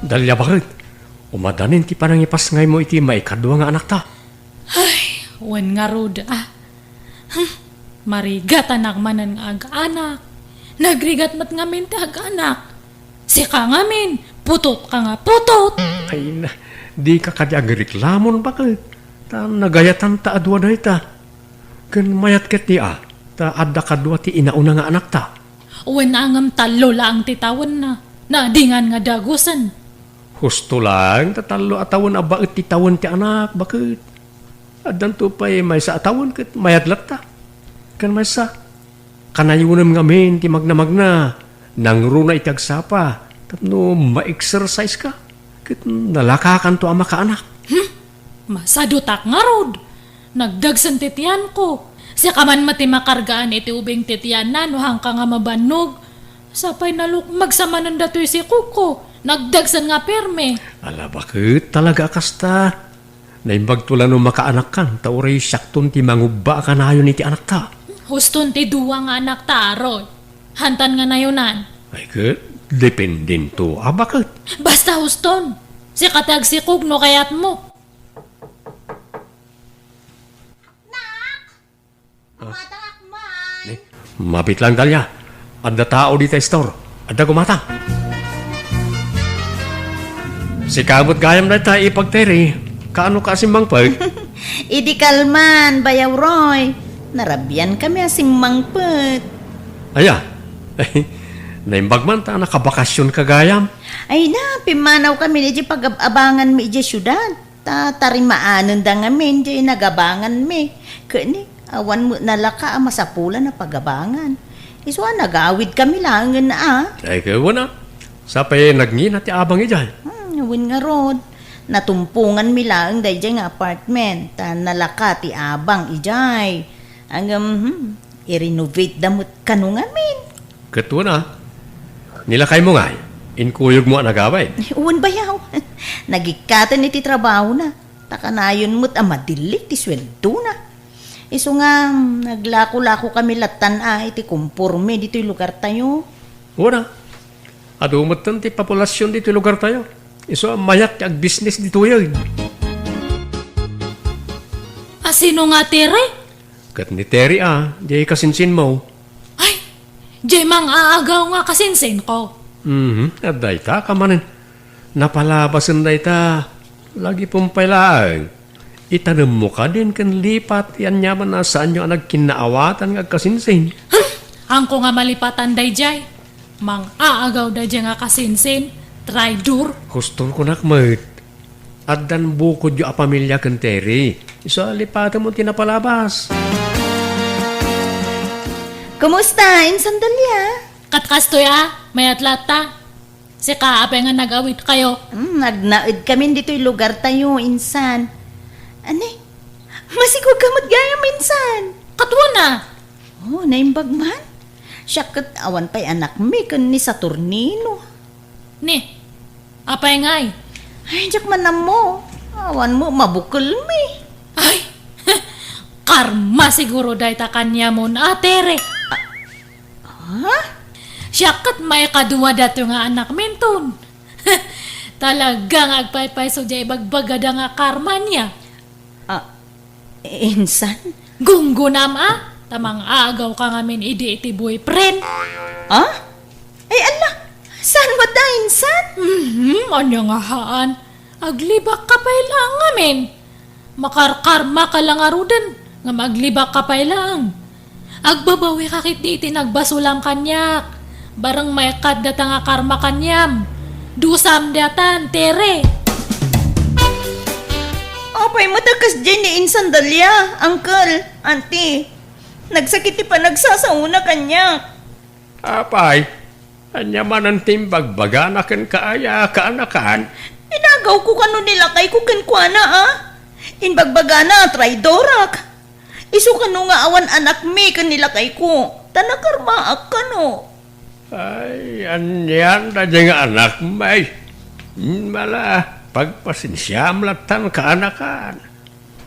Dalya bakit? Umadanin ti panangipas ngay mo iti maikadwa nga anak ta. Ay, wan nga rod marigat anak manan nga aga-anak. Nagrigat mat ngamin ti aga-anak. Si ka ngamin, putot ka nga putot. Ay na, di ka kadyag reklamon bakit? Ta nagayatan ta adwa na ita. Kan mayat ket ni ta adda kadwa ti inauna nga anak ta. Wan angam talo lang titawan na. Nadingan nga dagusan. Husto lang, tatalo atawon abaet ti tawon ti anak, bakit? Addan to pa'y may sa atawon ket mayadlat ta. Kan may sa kanayunem ngamin ti magna-magna. Nangruna iti agsapa. Tapno ma-exercise ka. Ket nalakakan to ama ka anak. Masadutak nga rod. Nagdagsan titiyan ko. Siya kaman mati makargaan iti ubing titiyan na no hangka nga mabanog. Sapay naluk magsamanan datoy si Kuko. Nagdagsan nga perme. Ala bakit talaga kasta? Naimbag tula no makaanak kan. Tauray syakton ti mangubba ka na yun iti anak ta. Huston ti duwa nga anak ta aroy. Hantan nga na yunan. Ay ket, dependin to. Bakit? Basta huston. Si katag si Kugno kayat mo. Mabit lang dalya. Adda tao di ta store. Adda gumata. Si kabot gayam na ta ipagteri. Kaano ka asimbang pag? Idi kalman, bayaw Roy. Narabyan kami asing mangpet. Aya. Naimbag man ta nakabakasyon kagayam. Ay na, pimanaw kami di pag-abangan mi di syudad. Tarimaanan da ngamin di nagabangan mi. Kani, awan mo nalaka masapula na pagabangan. Iswa nagawid kami lang na Ay kawa na. Sapay nagnina ti abang ijay. Awin nga rod. Natumpungan mi lang da nga apartment. Nalaka ti abang ijay. Ang i-renovate damot kanu ngamin. Ketua na. Nilakay mo nga. Inkuyog mo ang nagaway. Uwan bayaw. Nagikatan iti trabaho na. Takanayon mo't amadilik ti sweldo na. Iso nga, naglako-lako kami latan iti kumpurme dito yung lugar tayo. Wala. Adumatan ti populasyon dito yung lugar tayo. Iso mayak ag business dito yun. Asino nga tere? Kat ni Terry di kasinsin mo. Ay, di mang aagaw nga kasinsin ko. At day ta kamanin. Napalabasan day ta. Lagi pong pailaan. Itanam mo ka din kan lipat. Yan yaman na saan yung nagkinaawatan nga kasinsin. Ang ko nga malipatan day jay. Mang aagaw day nga kasinsin. Traitor. Hustong ko nakmat. At dan bukod yung pamilya kan Terry. Isa lipatan mo tinapalabas. Kumusta? Insandalya? Katkastoy may atlata. Si kaapay nga nag-awit kayo. Nagnaid kami dito yung lugar tayo, insan. Ane? Masigog kamot gaya minsan. Katwa na. Oh, naimbag man. Siya kat awan pa'y anak mi kan ni Saturnino. Ni, apay ngay. Ay, jak man na mo. Awan mo, mabukol mi. Ay, karma siguro dahi ta kanya mo na tere. Ha? Siyakat may kadua dato nga anak minton. Talagang agpay-pay so jay bagbagada nga karma niya. Insan? Gunggunam tamang agaw ka ngamin iti boyfriend. Ay, ala. Saan mo ta, insan? Anya nga haan. Aglibak ka pa lang ngamin. Makarkarma ka lang arudan. Nga maglibak ka pa lang. Agbabawi kakit di iti nagbasulam kanyak. Barang may kadata nga karma kanyam. Dusam datan, tere. Apay, matakas dyan ni Insan Dalia, uncle, auntie. Nagsakiti pa nagsasauna kanya. Apay, anya man ang timbagbaganakan kaaya kaanakan. Inagaw ko kano nila kay kukankwana Inbagbagana, traidorak. Isu kano nga awan anak mi kanila kay ko. Tanakarmaak kano. Ay, anyan na dyan nga anak may. Mala, pagpasinsyam latan kaanakan.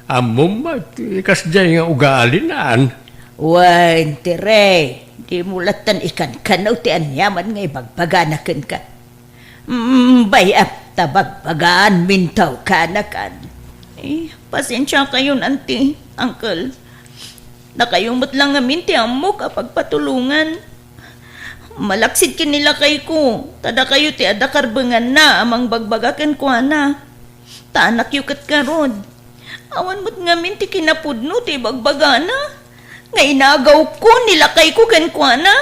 Amom ikas dyan nga ugalinan. Wan, tere. Di mulatan ikan kanaw ti anyaman nga ibagbaganakan ka. Bayap. tabagbagaan mintaw kanakan. Pasensya kayo, auntie, uncle. Nakayumot lang ngamin ti amo kapag patulungan. Malaksid kinila kay ko. Tada kayo ti adakarbengan na amang bagbagakan ko na. Taanak yukat karon. Awan mo't ngamin ti kinapudno ti bagbaga na. Nga inagaw ko nila kay ko gan ko na.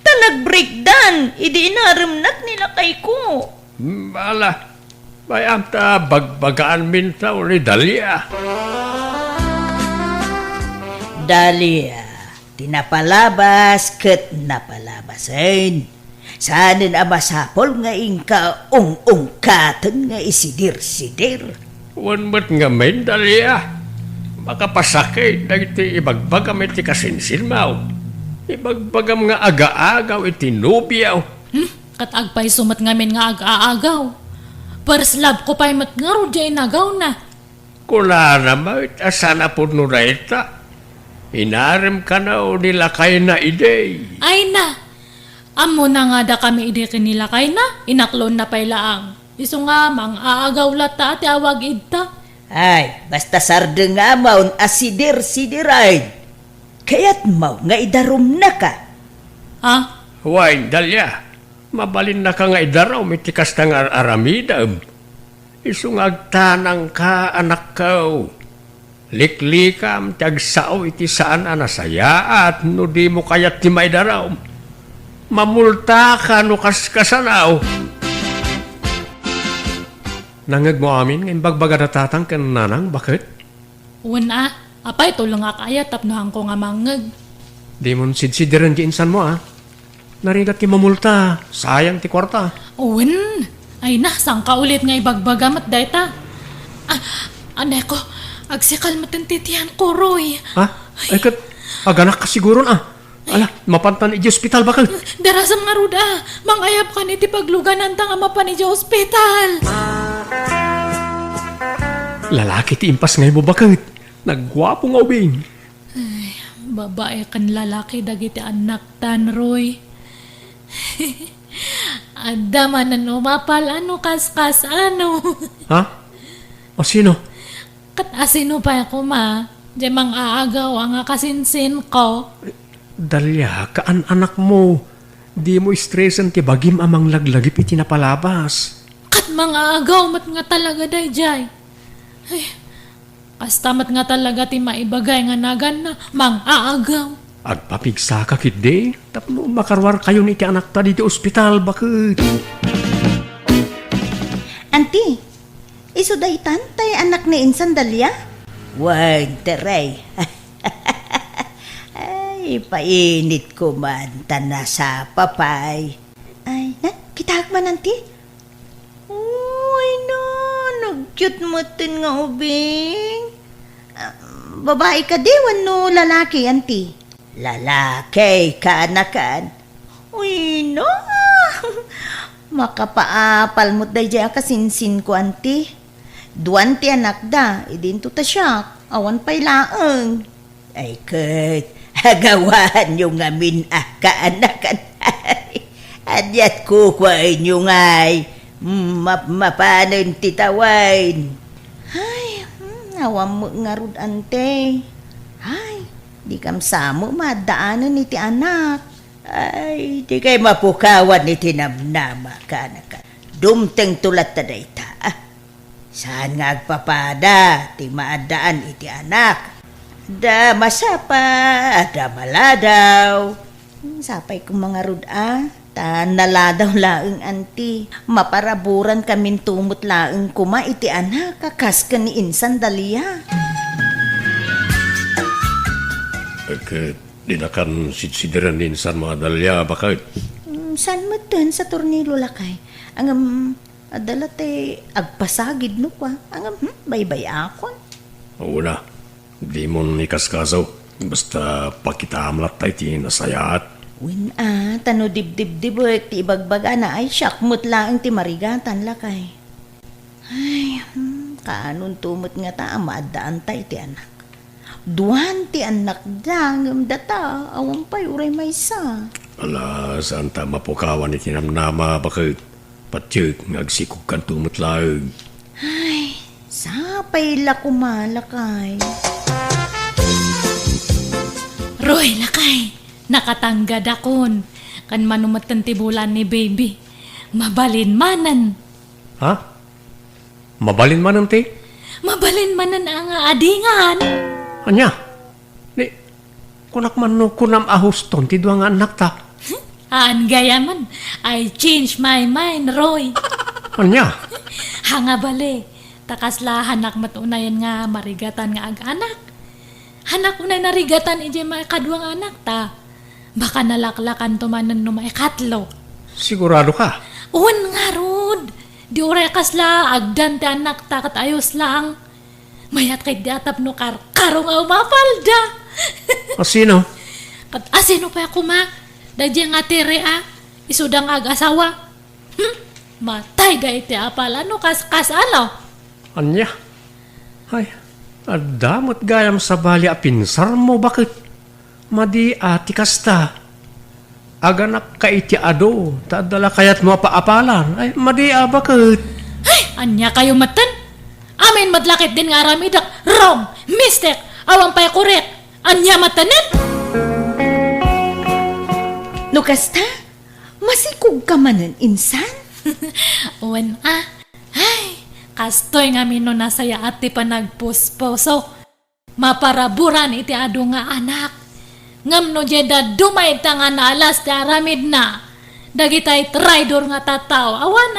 Ta nag-breakdown. Idi inaramnak nila kay ko. Bala, may amta bagbagaan mintaw ni Dalia. Dalia, tinapalabas ket napalabasin. Saanin ang masapol nga ingka ung-ungkatan nga isidir-sidir. Wan mo't nga men, Dalia. Makapasakay na iti ibagbagam iti kasinsin mau. Ibagbagam nga aga-agaw iti nubiyaw. Kat agpay sumat ngamin nga ag-aagaw. First love ko pa'y matngaro dyan inagaw na. Kula naman, asana po nureta. Inarim ka na o nilakay na ide. Ay na! Amo na nga da kami ide kinilakay na. Inaklon na pa'y laang. Iso nga mang aagaw lata at awag idta. Ay, basta sarde nga maun asidir-sidiray. Kaya't mau nga idarum na ka. Ha? Huwag, Dalia. Mabalin na ka nga idaraw, mitikas na nga aramidam. Isungagtanang ka, anak ko. Liklikam, tagsao iti saan anasaya at no di mo kayat ti maidaraw. Mamulta ka no kaskasanaw. Nangag mo amin, ngayon bagbaga natatang kan nanang, bakit? Una, apay tulong nga kaya tapnohan ko nga mangag. Di mo sidsidiran di insan mo Narigat ki mamulta, sayang ti kwarta. Uwan, ay na, saan ka ulit nga ibagbagamat dayta? Anay ko, agsikal matintitihan ko, Roy. Ha? Ay kat, aganak ka siguro Ala, mapantan iti ospital bakal. Darasam nga ruda, mangayap ka niti pagluganan ta nga mapan iti ospital. Lalaki ti impas ngay mo bakit? Nagwapo nga ubing. Babae kan lalaki dagiti anak tan, Roy. Adaman na umapal, kaskas, Ha? O sino? Kat asino pa ako Diyan mang aagaw ang kasinsin ko. Dalia, kaan anak mo. Di mo stressan ti bagim amang laglagip iti napalabas. Kat mang aagaw mat nga talaga dayjay. Ay, kastamat nga talaga ti maibagay nga nagan na mang aagaw. Agpapigsa ka kidde, tapno makarwar kayo ni ti anak ta dito ospital, bakit? Auntie, iso daytan tay anak ni Insan Dalia? Wag, teray. Ay, painit ko man tana sa papay. Ay, kitag man, auntie? Uy, no, nag-cute mo tin nga ubing. Babae ka di, wano lalaki, auntie? Lalaki, kaanakan. Uy, no. Makapaapal mo't day dyan kasinsin ko, auntie. Duwan ti anak da, idinto ta siya. Awan pa'y laang. Ay, Kurt, hagawan yung amin kaanakan. Adyat kukwain yung ay. Mapanon titawain. Ay, awam mo nga rud, ante. Ay, di kam samo madaanan ni ti anak. Ay, di kay mapukawan ni tinamnama ka anak. Dumteng tulat ta dayta. Saan nga agpapada, ti maadaan iti anak. Da masapa, da maladaw. Sapay kong mga ruda, ta naladaw laeng anti. Maparaburan kamin tumot laeng kuma iti anak, kakas ka ni Insan Dalia. Bakit? Di na kan sitsidiran ni insan mga Dalia, bakit? Saan mo dun sa tornilo lakay? Ang adala te agpasagid no kwa. Ang baybay akon. Una, di mo nikaskasaw. Basta pakitamlat tayo ti nasayat. Win tano dibdib-dibok ti ibagbaga na ay syakmut laeng ti marigatan lakay. Ay, kaanon tumot nga ta maadaan tayo ti anak. Duwan ti anak dangam data, awan pa'y uray may sa. Ala, saan ta mapukawan iti namnama, bakit? Patyag ngagsikog kan tumutlag. Sapay la kumalakay. Roy, lakay. Nakatanggad akon. Kan manumatan tibulan ni baby. Mabalin manan. Ha? Mabalin man ang ti? Mabalin manan ang adingan. Anya? Ni, kunak man no kunam ahuston ti duwa nga anak ta. Aan gaya man. I change my mind, Roy. Anya? Hanga bale. Takasla hanak matunayan nga marigatan nga ag-anak. Hanak unay narigatan ije kadwang anak ta. Baka nalaklakan tumanan no maikatlo. Sigurado ka? Un nga rod. Di oray kasla agdan ti anak ta kat ayos lang. Mayat kay di atap no karong aw mapalda. Sino? Kat asino pa ako ma. Dadya nga tere isudang ag-asawa. Matay da iti apal ano kas ano. Anya? Ay, adamot gayam sa bali a pinsar mo, bakit? Madi ati kasta. Aganak ka iti ado, tadala kayat mo paapalan. Ay, madi bakit? Ay, anya kayo matan? Amin madlakit din nga aramidak. Wrong, mistake, awang pa'y correct. Anya matanan? No kasta, masikog ka manan insan? Uwan ay, kastoy nga mino nasaya ati pa nagpusposo. Maparaburan iti ado nga anak. Ngam no jeda dumay ta nga nalas ti aramid na. Dagitay traidor nga tataw. Awan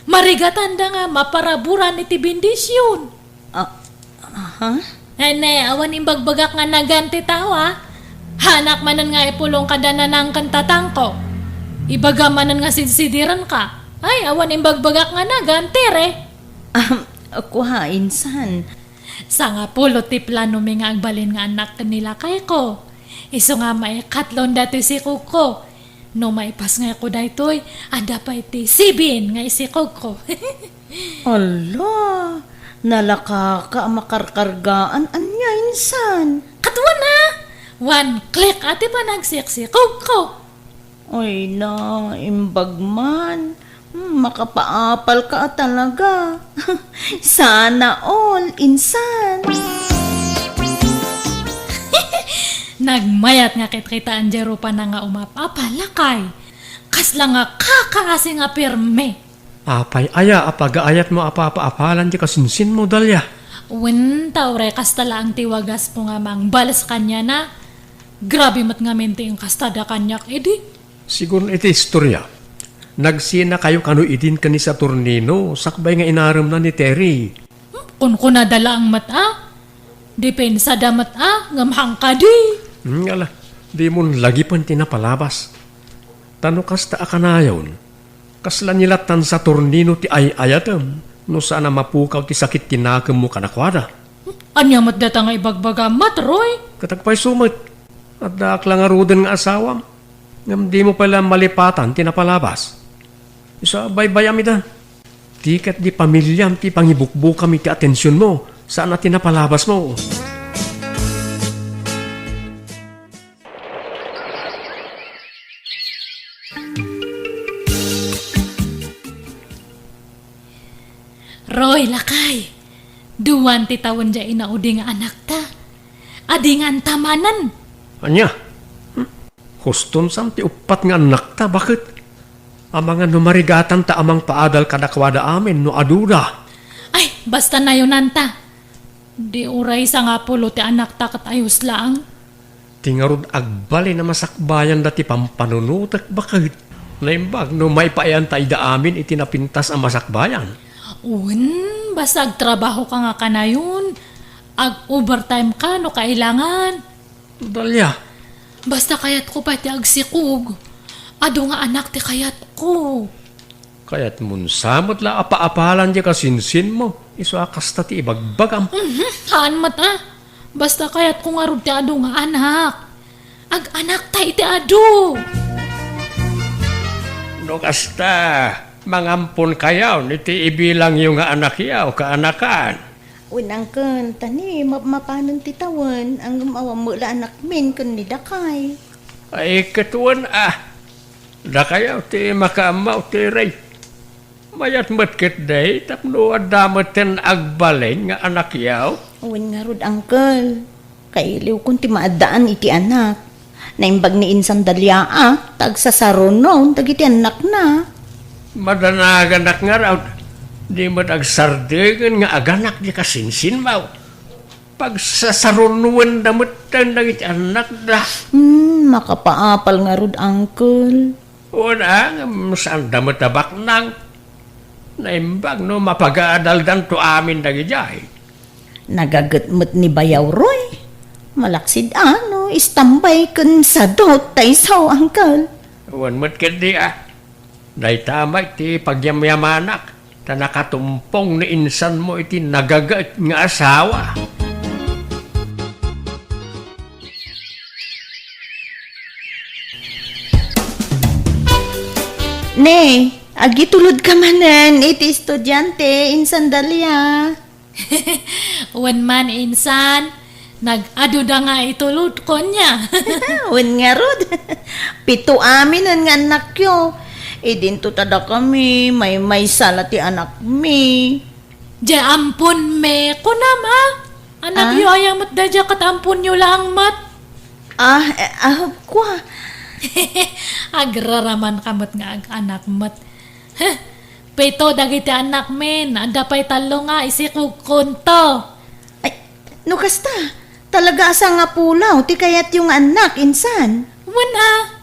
marigatan da nga maparaburan iti bendisyon. Ha? Ene, awan imbagbagak nga naganti tawa. Hanak manan nga ipulong kada nanang kantatangko. Ibaga manan nga sidsidiran ka. Ay, awan imbagbagak nga naganti re. Ako insan. Sa nga pulo ti plano mi nga agbalin nga anak nila kay ko. Iso nga may katlon dati si Kuko. No maipas nga ko daytoy, ada pa iti sibin nga isikog ko. Ala, nalaka ka makarkargaan anya insan. Katwa na! One click ati pa nagsiksikog ko. Ay na, imbag man. Makapaapal ka talaga. Sana all, insan. Nagmayat nga kitkitaan jero pa na nga umapapalakay. Kasla nga kakaasi nga pirme. Apay aya, apagaayat mo apapaapalan di kasinsin mo dalya. Wen taure kastala ang tiwagas po nga mang balas kanya na. Grabe mat nga mente yung kastada kanyak edi. Siguro iti istorya. Nagsina kayo kanu idin kani sa turnino, sakbay nga inaram na ni Terry. Kung nadala ang mata, depensa da mata, ngamhang ka di. Ngala, di mo lagi pang tinapalabas. Tano kasta akanayon, kasla nilatan sa turnino ti ayatam, no sana mapukaw ti sakit tinakam mo kanakwada. Anya mat data nga ibagbaga mat, Roy. Katagpay sumit, at daklang arudan nga asawam, ngam di mo pala malipatan tinapalabas. Isa baybayam ita. Tikat di pamilyam ti pangibukbuk kami ti atensyon mo, saan na tinapalabas mo. Roy, lakay. Duwan ti tawon dya inaudi nga anak ta. Adingan tamanan. Anya? Huston sam ti upat nga anak ta, bakit? Amang numarigatan ta amang paadal kadakwada amin no aduda. Ay, basta na yun nanta. Di uray sa nga pulo ti anak ta kat ayos lang. Tingarod agbali na masakbayan dati pampanunutak, bakit? Naimbag no may payan tayo da amin itinapintas ang masakbayan. Basta agtrabaho ka nga ka na yun. Ag-overtime ka no kailangan. Dalya, Basta kayat ko pa ti agsikog. Ado nga anak ti kayat ko. kaya't munsamot la apa-apalan di kasinsin mo. Iso akasta ti ibagbagam. Haan mata. Basta kayat ko nga rod ti ado nga anak. Ag-anak tayo ti ado. No kasta, mangampon kayaw, niti ibilang yung nga anak yaw, kaanakan. Unang kan, tani, mapanon ti tawan, ang gumawa mo la anak min kun ni dakay. Ay katuan da kayaw ti makaamaw ti ray. Mayat matket day, tapno adamaten agbalin nga anak yaw. Uwan nga rod, Uncle. Kailiw kung ti maadaan iti anak. Naimbag ni Insan Dalia, tagsasaron noon, tagiti anak na. Madanaganak nga raw. Di madagsardegan nga aganak di kasinsin maw. Pag sasarunuan damutan na iti anak da. Makapaapal nga rod, Uncle. Una, saan damutabak nang. Naimbag no mapag-aadal dan to amin dagijay. Nagagatmat ni Bayaw Roy. Malaksid istambay kun sa dot tay saw, Uncle. Uwan matket di Day tama iti pagyamyamanak. Ta nakatumpong ni insan mo iti nagagat nga asawa. Ne, agitulod ka manan, iti estudyante, Insan Dalia. Wan man insan, nag-adu da nga itulod ko niya. Wen nga rod. Pito amin ang nga anak yo. Idinto tada kami, may sala ti anak mi. Diya ampun me ko na ma. Anak yu ayang mat da diya kat ampun yu lang mat. Kwa. Agraraman kamot nga ag anak mat. Pito dagiti anak men, anda pa'y talo nga isikog konto. Ay, no kasta. Talaga asa nga pulaw, ti kayat yung anak, Insan. Wala.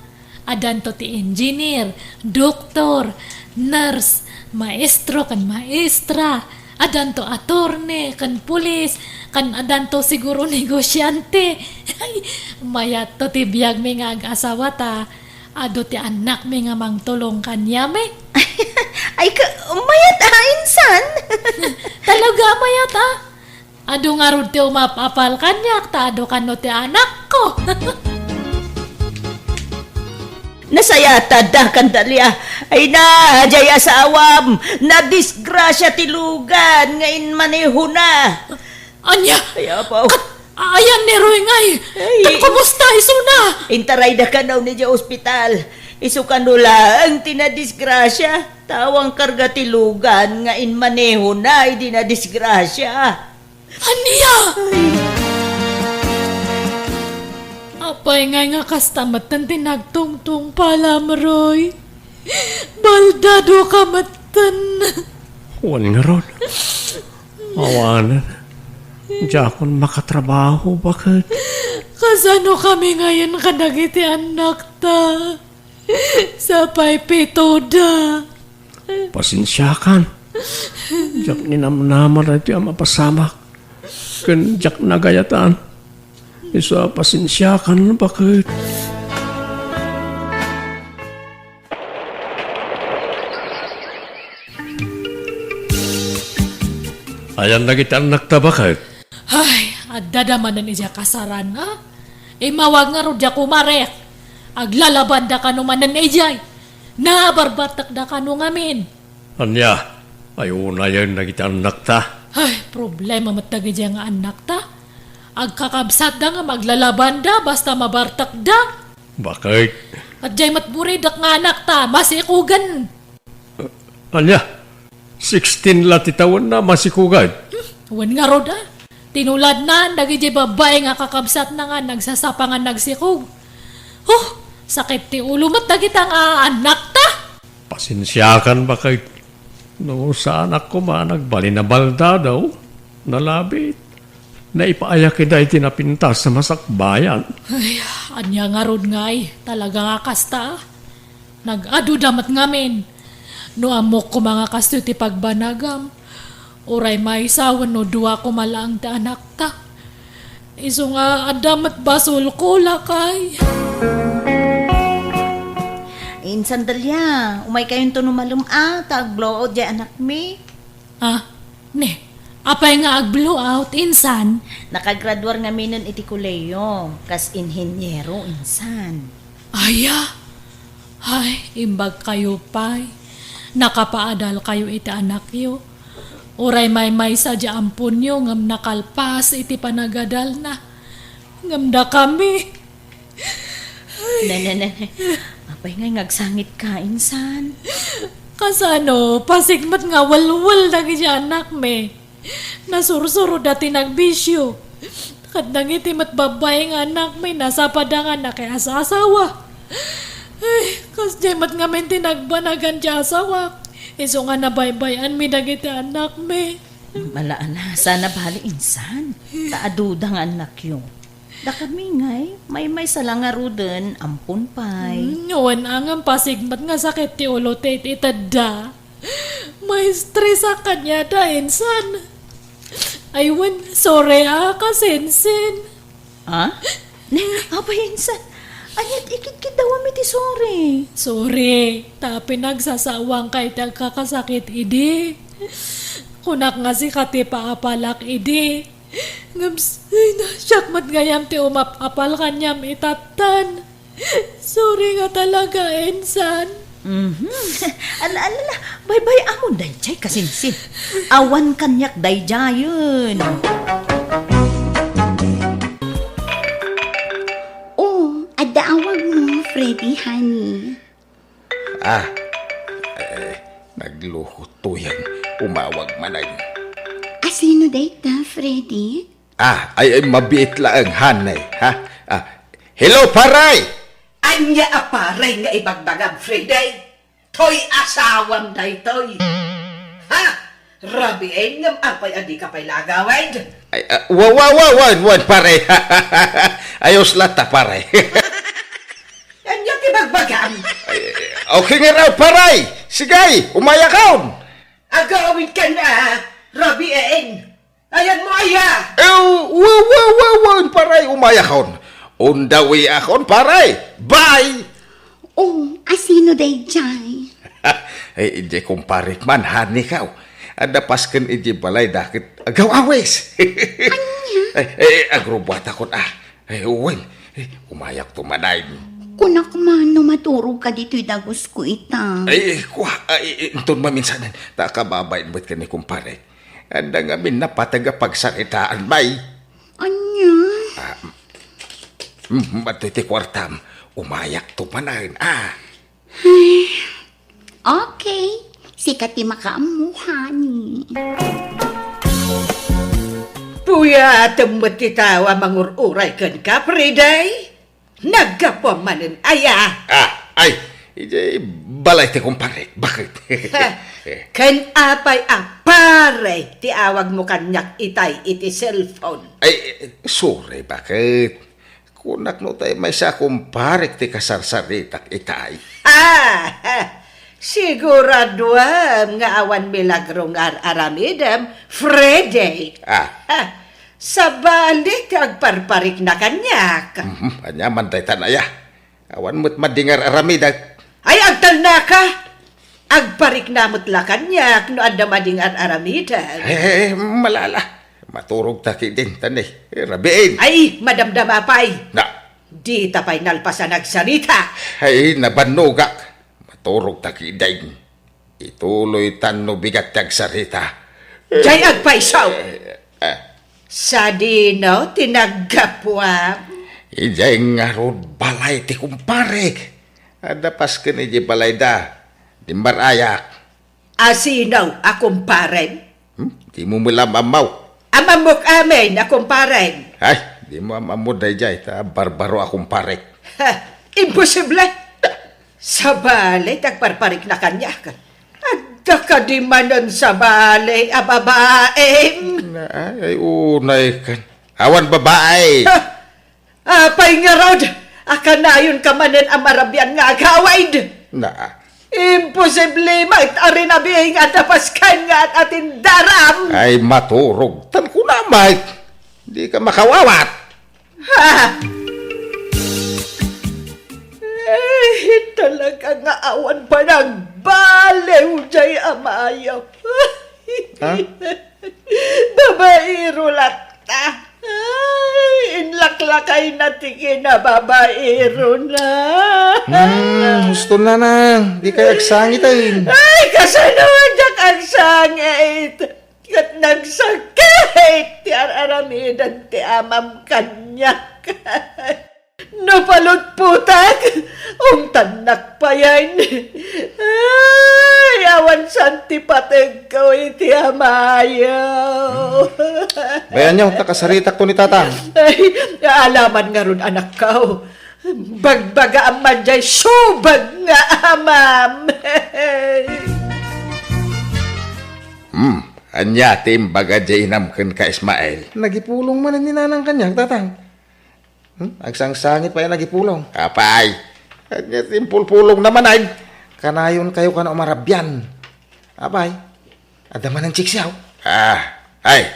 Adan to ti engineer, doktor, nurse, maestro kan maestra. Adan to attorney, kan pulis, kan adan to siguro negosyante. Ay, mayat to ti biyag mi nga ag-asawa ta. Ado ti anak mi nga mangtulong kanya me. Ay, mayat Insan. Talaga mayat Ado nga rod ti umapapal kanyak, ta ado kano ti anak ko. Nasayata da kandalia. Ay na, jay asawam. Na disgrasya tilugan. Ngayon maneho na. Anya, Ay, apaw. ayan ni Roy ngay. Ay. Kumusta isuna? Intaray da ka daw ni dya ospital. Isukan nula ang tinadisgrasya. Tawang karga tilugan. Ngayon maneho na. Hindi na disgrasya. Anya! Apay nga kastamatan tinagtungtung pala Roy. Baldado ka matan. Uwan nga ron. Awanan. Diya akong makatrabaho, bakit? Kasano kami ngayon kadagiti anak ta? Sapay pito da. Pasensyakan. Diyak ninamnaman na ito ang mapasamak. Kan diyak nagayatan. Isa pasensyakan, bakit? Ayan na kita anak ta, bakit? Ay, adadamanan niya kasaran ha? Mawag nga ro diya kumarek. Aglalaban da kanumanan ijay. Nabarbatak da kanu ngamin. Anya, ayaw na yan na kita anak ta. Ay, problema matagi diya nga anak ta. Agkakabsat da nga maglalaban da basta mabartak da. Bakit? At jay matburidak nga anak ta, masikugan. Anya, 16 latitawan na masikugad. Wan nga ro da. Tinulad na, nagijay babae nga kakabsat na nga nagsasapangan nagsikog. Sakit ti ulo mat dagit ang anak ta. Pasensyakan, bakit? No, sa anak ko nagbali na balda daw. Nalabit. Naipaayak kita itinapintas sa masakbayan. Ay, anya nga rod ngay. Talaga nga kasta. Nag-adu damat ngamin. No amok ko mga kasto ti pagbanagam. Uray may sawan no duwa ko malaang ti anak ta. Iso nga adamat basol ko lakay. Insan Dalia, umay kayong tunumalum tag-blow out dyan anak mi. Ne, apay nga ag-blow out, insan. Nakagraduar nga minon iti kuleyo, kas inhinyero, Insan. Aya, ay, imbag kayo pay. Nakapaadal kayo iti anak yo. Uray may sadya ampun yo, ngam nakalpas iti panagadal na. Ngam da kami. Apay nga ngagsangit ka, Insan. Kasano, pasigmat nga walwal na siya anak me. Nasursuro dati nagbisyo. Kadang itimat babae nga anak me, nasa padangan na kaya sa asawa. Ay, kas jemat nga men tinagbanagan siya asawa. Iso nga nabaybayan mi dagiti anak me. Malaala, sana bali insan. Taaduda nga anak yun. Da kami ngay, may salangaruden, ampun pay. Ngawan ang pasigmat nga sakit ti ulo ti itada. May stress sa kanya da insan. Aywan, sorry kasensen. Ha? Abay insan, anyat ikit daw mi ti sorry. Sorry, tapi nagsasawang kay kakasakit idi. Kunak nga si kati paapalak idi. Ngams, ay nasyakmat ngayam ti umapapal kanyam itatan. Sorry nga talaga, Ensan. Ala, bye amon day chay kasinsin. Awan kanyak day jayon. Oh, adaawag mo, Freddy, honey. Nagluhot to yan. Umawag manay. Asino data, Freddy? Ay mabiit lang hanay, ha? Hello, paray! Anya aparay nga ibagbagam, Friday. Toy asawam day toy. Ha? Rabiin ngam apay adi ka pay lagawid. Ay, wan, paray. Ayos lata, paray. Anya kibagbagam. Okay nga raw, paray! Sigay, umayakaon! Agawid ka na, Rabiin. Ayan mo aya. Wan, paray, umayakaon. Undawi akon, paray. Bye! Oh, asino day jay? Ay, hindi kumparik man, hani ka. Adapas kan iji balay dakit agaw awes. Agrubat akon, Ay, uwan. Umayak tumanayin. Kunak man no maturog ka dito'y dagos ko ita. Ay, intun maminsanan. Takababayin mo't ka ni kumpare. Anda nga min napataga pagsaritaan, bay. Anya? Matuti kwartam. Umayak tumanayin, Okay. Sikat ti makaamuhani. Puya temut titawa mangururay kan ka, Friday. Nagkapumanin aya. Ay, iji balay ti kumpare. Bakit? Kan apay apare ti awag mo kanyak itay iti cellphone. Ay, sorry, bakit? Kunak no tayo may sa kumpare ti kasarsaritak itay. Siguraduam nga awan milagro nga aramidam, Friday. Sa balik agparparik na kanyak. Anya man tayo tanaya. Awan mo't madingar aramidak. Ay agtal na ka. Agparik na mo't la kanyak no adda madingar aramidan. Malala. Maturog taki din tanay. Rabiin. Ay madamdama pay. Na. Di tapay nalpasan nagsarita. Ay nabanugak. Maturog taki din. Ituloy tan no bigat tag sarita. Jay agpaisaw. Sa dino tinaggapuam. Ijay nga rod balay ti kumpare. Adapas ka ni balay da. Dimbarayak. Asinaw akong paren. Di mo mula mamaw. Amamok amin akong paren. Ay, di mo amamod na ijay. Barbaro akong pare. Imposible. Sa balay, tagparparik na kanya. Adda ka di manon sa balay, babaeng. Ay, unay kan. Awan babae. Apay nga rod. Akanayon ka manin ang marabyan nga agawaid. Na. Imposible maitari na bihing at napaskan nga at atin daram. Ay, maturog. Tan ko na, Mike. Di ka makawawat. Talaga nga awan pa ng balew jay amayaw. Babairo lata. Ay, inlaklakay na tingin na babairo na. Gusto na na. Di kayo agsangitin. Ay, kasanuan jak ang sangit. Kat nagsakit. Ti aramidan ti amam kanyak. napalutputak, ang tanak pa yan. Ay, awan santi patag ko iti amayaw. Bayan nyo, takasaritak to ni tatang. Ay, alaman nga ron anak ko. Bagbaga ang manjay, subag nga amam. Anya timbaga jainam ken ka Ismael. Nagipulong man ni nanang kanyang tatang. Agsangsangit pa yan nagipulong. Kapay. Anya timpul-pulong naman ay. Kanayon kayo ka na umarabyan. Apay. Ada man ang chiksyaw. Ay.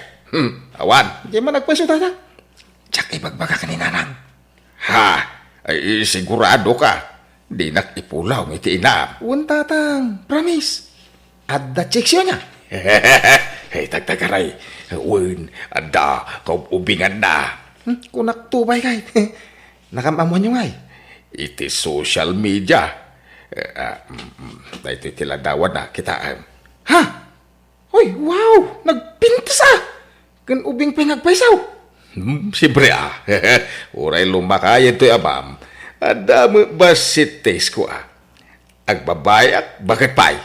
Awan. Di man nagpasyo tatang. Tsak ibagbaga ka ni nanang. Ay sigurado ka. Di nakipulaw iti inam. Uwan tatang. Promise. Ada chiksyaw niya. Hey, tagtagaray. Uwan, ada, kaubingan na. Kunak tubay kay. Nakamamuan nyo ngay. Iti social media. Ito tiladawan na kita. Ha? Hoy, wow! Nagpintas Kan ubing pinagpaisaw. Siyempre Uray lumakayan to'y abam. Ada mo basites ko Agbabay at bakit pa'y.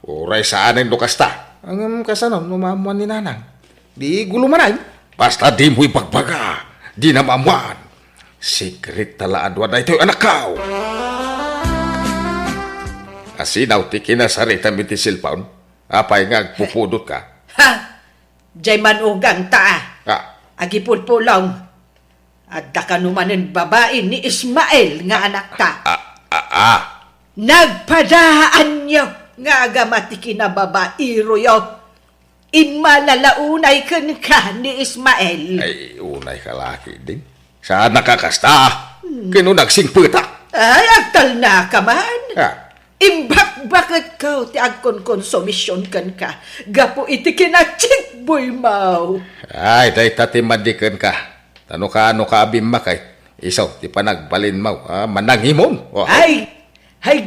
Uray saan ang lukasta. Ang kasanon, numamuan ni nanang. Di gulumanay. Basta di mo ipagbaga. Di na maamuan. Secret talaadwa na ito'y anak ka. Asinaw ti kinasarita mi ti silpaon. Apay nga agpupudot ka. Ha? Jay manugang ta. Agipulpulong. At dakanumanin babae ni Ismael nga anak ta. Nagpadaan niyo nga agamati kinababairo yo. Imalalaunay kan ka ni Ismael. Ay, unay kalaki din. Saan nakakasta? Kino nagsingputak? Ay, agtal na ka man. Imbak bakit ka ti agkonkonsumisyon kan ka. Gapo iti kinachikboy mau. Ay, day tatimadikan ka. Tano ka abimmakay. Isaw, ti panagbalin mo. Mananghimon. Ay,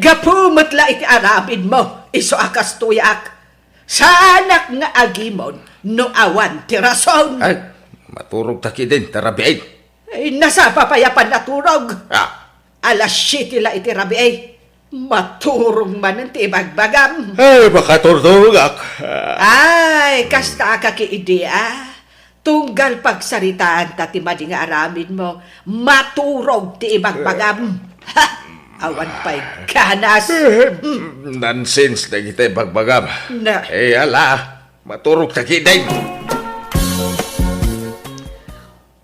gapo matla iti arabid mo. Iso akas tuyak. Sa anak nga agimon, no awan ti rason. Ay, maturog taki din, tarabiay. Ay, nasa papayapan na turog. Alas 7 la iti rabiay. Maturog man ang tibagbagam. Ay, baka turturugak. Ay, kasta ka ki idea. Tunggal pagsaritaan tati madi nga aramid mo, maturog ti ibagbagam. Ha! Awan pa'y ganas. Nonsense na kita bagbagam. Na. Ala, maturog taki din.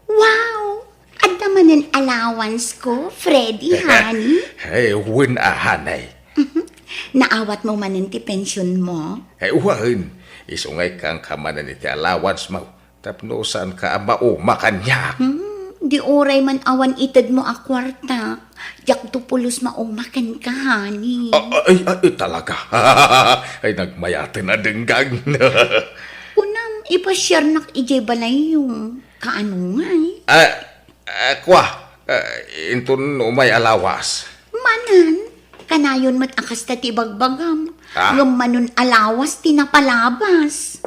Wow! At naman ang allowance ko, Freddy, honey. Ay, win ahanay. Naawat mo man ti pension mo. Ay, uwahin. Isungay kang kamanan iti allowance mo. Tapno saan ka mauma kanya. Di oray man awan itad mo a kwarta. Jak tupulos maumakan ka, honey. Ay, talaga. Ay, nagmayatin na denggang. Unang ipashare nak ijay balay yung kaano nga Kwa, intun umay alawas. Manan, kanayon mat akas ta ti bagbagam. Ngam manon alawas tinapalabas.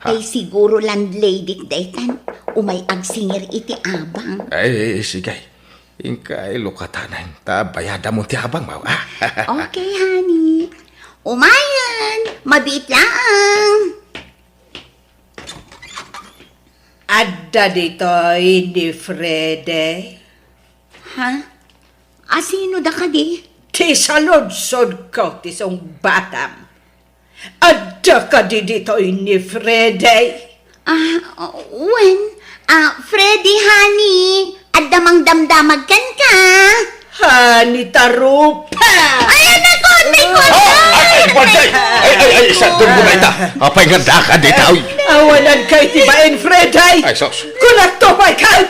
Ay siguro landlady daytan. Umay agsingir iti abang. Ay, sige. Ingkay lukatanan. Bayada mo ti abang mo. Okay, honey. Umayan! Mabit lang! Adda dito ni Frede. Ha? Asino da ka di? Ti salod-sod ko ti song batam. Adda ka di dito ni Frede. Freddy, honey! Addamang damdamag kan ka! Hani tarupa! Ay, anak ko! May Ay, sa doon mo na ita. Apay nga daka dito. Awanan kay tibain, Frede! Ay, sos. Kunak to pa ikaw!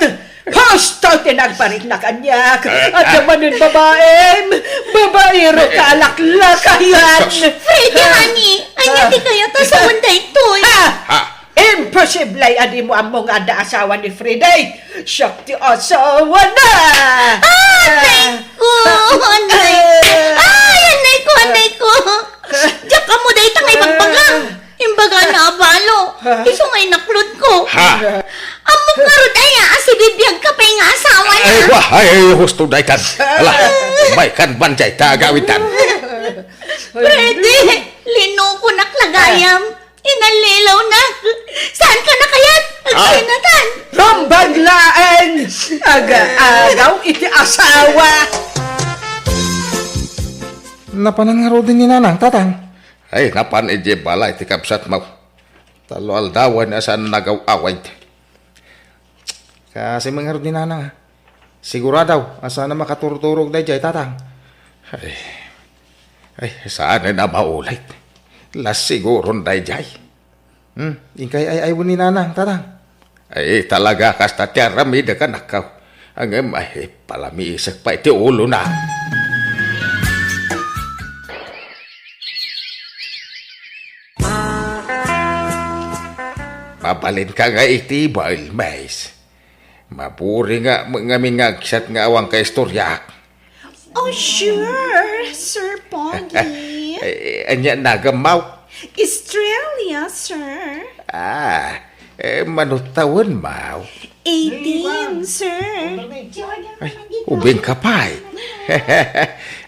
Posto tinagparit na kanyak! At naman yung babaem! Babaero ka alaklakayan! Freddy, honey! Anya di kayo to sa unday toy! Imposible adi mo ang mga asawa ni Frede! Siyak ti asawa na! Anay ko! Diyak ka mo day tangay magbaga! Imbaga na abalo! Iso ngay naklod ko. Ha? Amok nga ro daya, si bibiyag ka pa nga asawa niya. Ay, wah, ay, husto daytan. Ala, may kan banjay ta gawitan. Pwede, lino ko naklagayam. Inalilaw na. Saan ka na kayat? Agsinatan. Rambaglaan! Aga-agaw iti asawa! Napanan nga ro din ni nanang, tatang. Ay, napan ije balay ti kapsat mo. Talo aldawan asan nagaw-away. Kasi mga ro din nanang, siguradaw, asa na makaturturog na jay, tatang. Ay, saan na maulit? Las siguro day jay. Ingkay ay ni nanang, tatang. Ay, talaga kasta tiyaramida ka nakaw. Ang ay, palamiisak pa iti ulo na. Mabalin ka nga iti boil mais. Mapuri nga mga mingagsat nga awang ka istorya. Oh, sure, Sir Poggy. Anya nagamaw. Australia, sir. Manutawan maw. 18, sir. Ay, ubing kapay.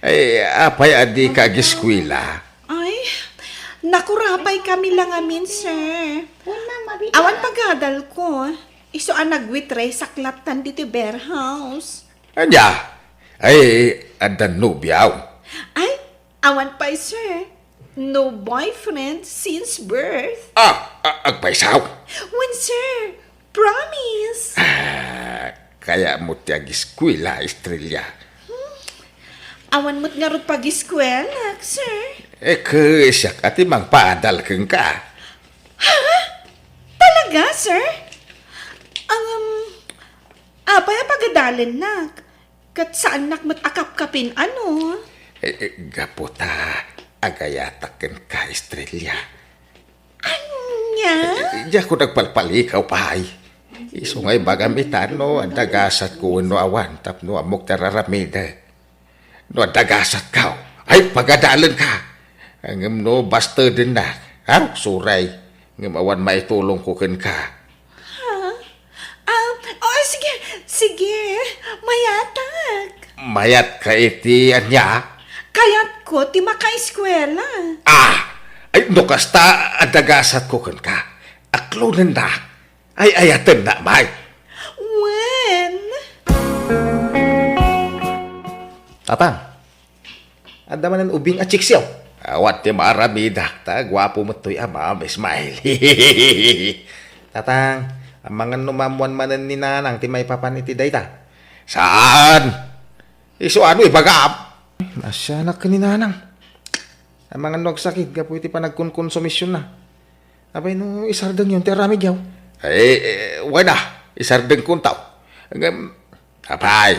Ay, apay adi ka giskwila. Ay, nakurapay kami lang amin, sir. Awan pagadal ko. Iso ang nagwitre sa klatan dito bear house. Anya? Ay, adan nubyaw. Ay, awan pa, sir. No boyfriend since birth. Agpaisaw. When, sir? Promise. Kaya mo tiya giskwila, Estrella. Awan mo't nga rin pag-eskwela, sir. Siyak ati mang paadal keng ka. Talaga, sir? Apay pagadalin na. Kat saan nak akap-kapin ano? Gaputa, agayataken ka, Estrella. Anya? Diya ko nagpalpalikaw pahay. Isungay bagamitan no, ang dagasat ko no awan, tapno amok tararamida. No, ang dagasat ka, ay pagadalan ka. Ang no, basta din na. Suray, ng awan maitulong ko ken ka. Sige, mayatag. Mayat ka iti anya? Kayat ko, ti maka-eskwela. Ay, no kasta, ang dagasat ko ken ka. Aklunan na. Ay, ayatan na, may. When? Tatang, anda manan ubing at chiksiyaw. Awat ti maramida, ta, gwapo mo to'y ama, Ismail. Tatang, ang mga numamuan manan ni nanang, ti may papan iti dayta. Saan? Iso ano, ibagam? Nasya na ka ni nanang. Ang mga nagsakit, gapo iti pa nagkonsumisyon na. Abay, no, isardang yun, ti aramid yaw. Wala, isardang kuntaw. Apay,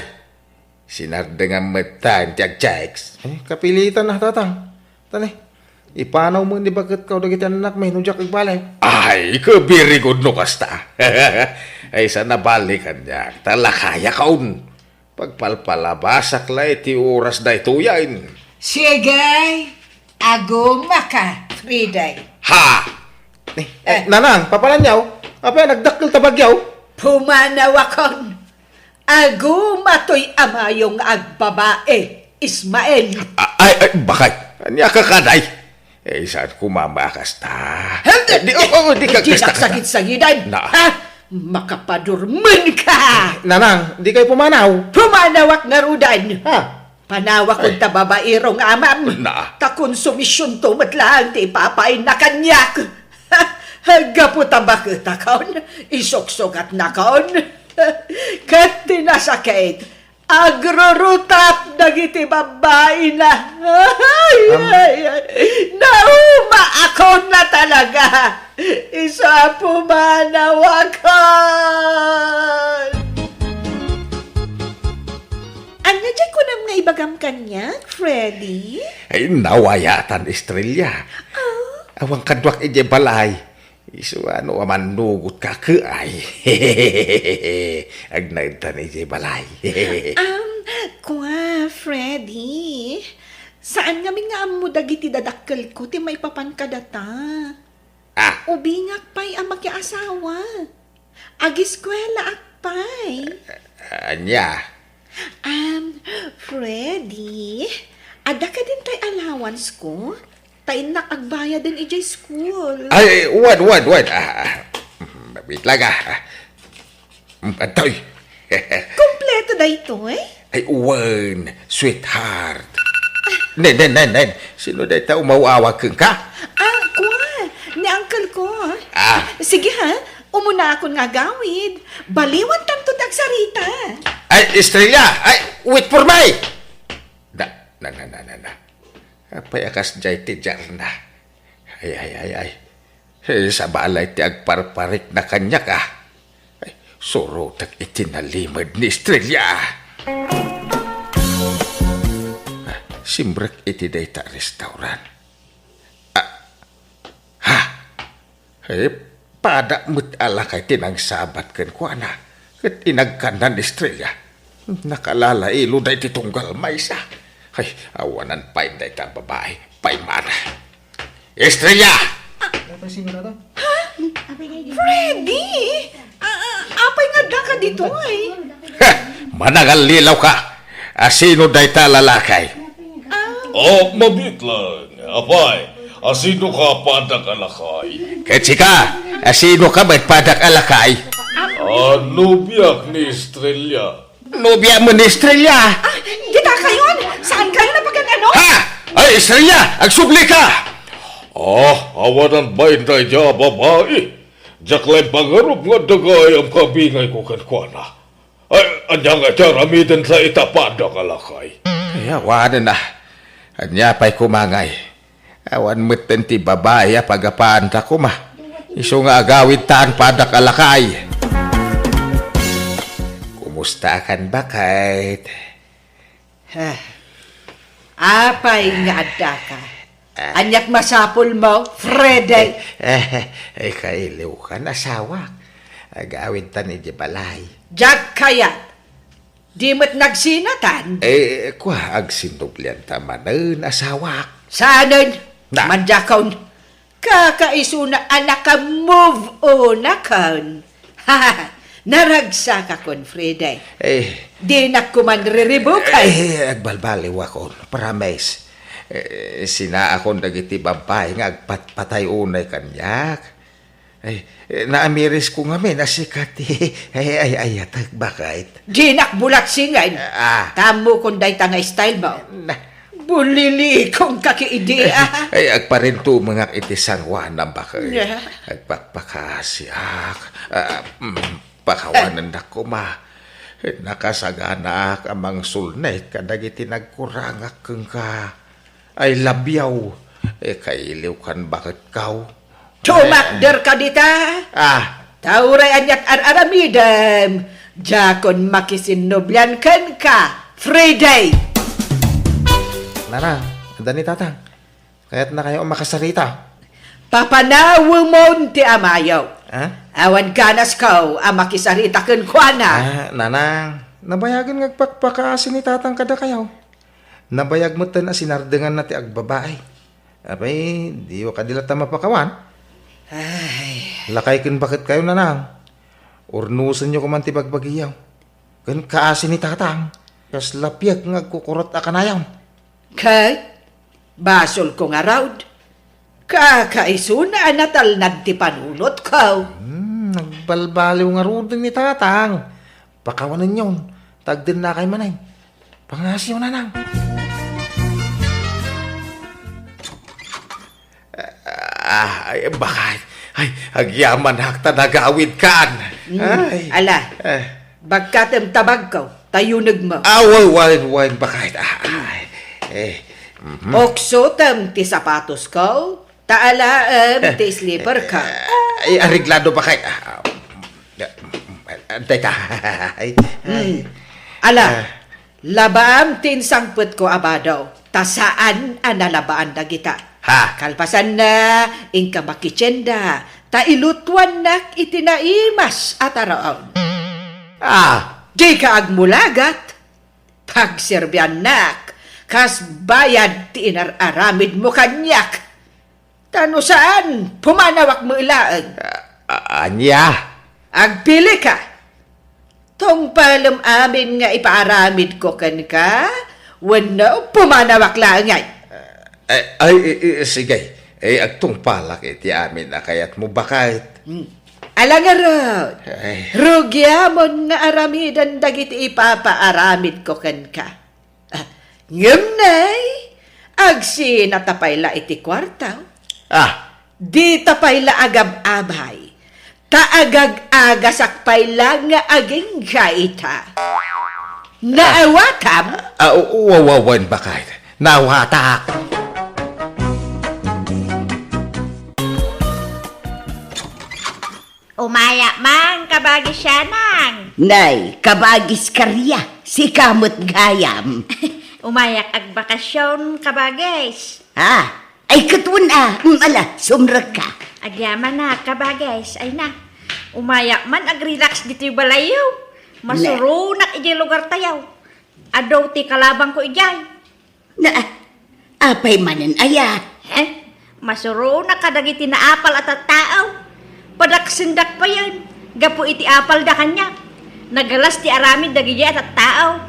sinardang ang matan, tiyag-tiyaks. Kapilitan na, tatang. Tani, ipanaw mo ni bakit ka dagiti anak may nujak igbalay. Ay, kabiri ko no kasta. Ay, sa nabalikan niya, talakaya kaun. Pagpalpalabasak la iti oras da ituyain. Sige, aguma ka, Friday. Ha! Nanang, papalan yaw. Apa, nagdakil tabagyaw. Pumanaw akon. Aguma to'y ama yung agbabae, Ismael. Ay, bakay. Anya ka kaday. Saan kumamakas ta? Di ka kasta ka. Sakit-sakitan. Na. Ha? Makapadurman ka. Nanang, di kayo pumanaw. Pumanawak nga rudan. Ha? Panawak kong tababairong amam. Na. Ta konsumisyon to matlang ti papain na kanyak. Gaputa bakit akaon? Isoksokat na kaon. Kat tinasakit. Agrorutap dagiti babae na. Nauma ako na talaga. Isa pumanawakan. Anya dyan ko nam nga ibagam kanya, Freddy? Ay, nawayatan, Estrella. Awang kadwak ije balay. Isu ano aman nugut ka ke ay. Agnaitan ije balay. Kwa, Freddy. Saan nga nga amo dagiti dadakkel ko, ti may papan kadata? Ubingak pa'y ang asawa. Agiskwela akpay. Anya. Freddy, ada ka din tay allowance ko? Tay nakagbayad din ijay school. Ay, wad. Wait lang Antoy. Kompleto da ito Ay, uwan, sweetheart. Nen. Sino da ita umawawa kang ka? Kuha, ni uncle ko. Sige umuna akong nga gawid. Baliwan tanto tagsarita. Ay, Estrella! Ay, wait for me! Na. Apay akas jay ti na. Ay. Sa balay ti agparparik na kanya ka. Ay, suro tak itinalimad ni Estrella. Simbrek iti dayta restaurant. Ay, pada mo't alakay tinang sabat ken kuana. Ket inagkanan Estrella. Nakalala ilo day ti tunggal maysa. Ay, awanan pa'y day ta babae. Pa'y mara. Estrella! Freddy! Apay nga da ka dito Managal lilaw ka. Asino day ta lalakay? Mabit lang. Apay, asino ka padak alakay? Ketsika, asino ka ba't padak alakay? Nubiyak ni Estrella. Nobya mo ni Estrella. Kita kayon! Saan kayo napagano? Ha! Ay, Estrella! Agsubli ka! Awanan ba inday dya babae? Jaklay pangarap nga dagay ang kabingay ko kankwana. Ay, anya nga dya ramitin sa itapadak alakay. Ay, awanan na. Anya pa'y kumangay. Awan mo't ti babae pagapaan ta kuma. Iso nga agawid taan padak alakay. Kumusta kan bakit? Apay nga adda ka. Anyak masapol mo, Freddy. Ay, kailiw ka na asawa. Agawid ta ni di balay. Jack kayat. Di mo't nagsinatan. Kwa agsinublian ta manan asawa. Saanan? Na. Manjakaw. Kakaiso na anak ka move on na kan. Naragsa ka kon, Freddy. Di na kumanriribukay. Agbalbaliw ako. Promise. Sina akong dagiti babae nga agpatpatay unay kanyak. Naamiris ko nga men asikat ay atag bakit. Di nakbulat singay. Tamo kung day nga style mo. Bulili kong kakiidea. Ay agparinto mga itisangwa na bakit. Yeah. Agpakpakasyak. Pakawanan na kuma. Nakasaganak amang sulnet kadagiti nagkurangak keng ka. Ay labyaw. Kailiw kan bakit kau? Tumakder ka dita. Tauray anyat aramidem. Jakon makisinobyan kan ka. Friday. Nana, anda ni tatang. Kaya't na kayo makasarita. Papanawo mo ti amayaw. Awan ganas ko ang makisarita kan kwa na. Nanang, nabayagan ngagpakpakaasin ni tatang kada kayo. Nabayag mo tan sinardengan na ti agbabae. Abay, di o kadilata mapakawan. Lakay kin bakit kayo nanang? Urnusan nyo kuman ti bagbagiyaw. Kan kaasin ni tatang. Kas lapyag ngagkukurot akanayaw. Kay, basol ko nga raud. Kakaiso na natalnad ti panunot ko. Nagbalbaliw nga rudin ni tatang. Pakawanan yun. Tagdin na kay manay. Pangasyaw nanang. Ay, bakit? Ay, agyaman hakta nagawid kan. Ay. Ala, bagkatem tabag ko, tayunag mo. Wain, bakit? Okso tem ti sapatos ko, taala ti slipper ka. Ay, ariglado bakit? Teka. Ala, labaam tin sangput ko abadaw, tasaan analabaan na kita. Kalpasan na, ingka makitsenda, tailutwan nak itinaimas at araon. Di ka agmulagat, pagserbyan nak, kas bayad ti inararamid mo kanyak. Tano saan? Pumanawak mo ilaang. Anya? Agpili ka. Tong palam amin nga ipaaramid ko kan ka, wano pumanawak lang yan. Sige. Agtong palak iti amin na kayat mo bakit? Alangarod, Ay, rugyamon nga aramidan dagiti ipapaaramid ko kan ka. Ngamnay, agsi natapay la iti kwartaw. Di tapay la agab-abay. Taagag-agasak pay lang nga aging gaita. Naawatam? Wawawan bakit? Nawatak. Umaya man, kabagi siya nang. Nay, kabagis karya, si kamot gayam. Umayak ag bakasyon, kabagis. Ay katun ala, sumrag ka. Agyaman na, kabagis. Ay na. Umayak man, ag-relax dito yung balayaw. Masurunak iji lugar tayaw. Adaw ti kalabang ko ijay. Apay manan aya. Masurunak kadagiti na apal at tao. Padaksindak pa yan. Gapo iti apal da kanya. Nagalas ti aramid dagiti at tao.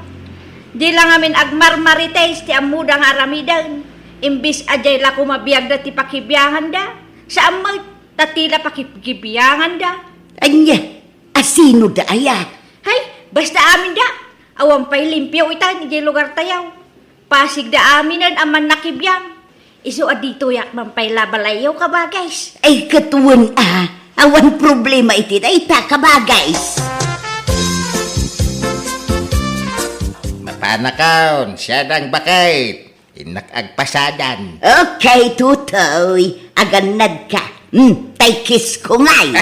Di lang amin agmarmarites ti amuda nga aramidan. Imbis ajay la kumabiyag da ti pakibiyangan da. Sa amay tatila pakibiyangan da. Anya, asino da aya? Hay, basta amin da. Awan pa'y limpyaw itan, iti lugar tayaw. Pasig da aminan aman nakibiyang. Iso adito yak man pa'y labalayaw ka ba, guys? Ay katuwan awan problema iti da ita ka ba guys? Mapanakaon, siya nang bakit? Inakagpasadan. Okay, tutoy. Aganad ka. Taykis ko ngay.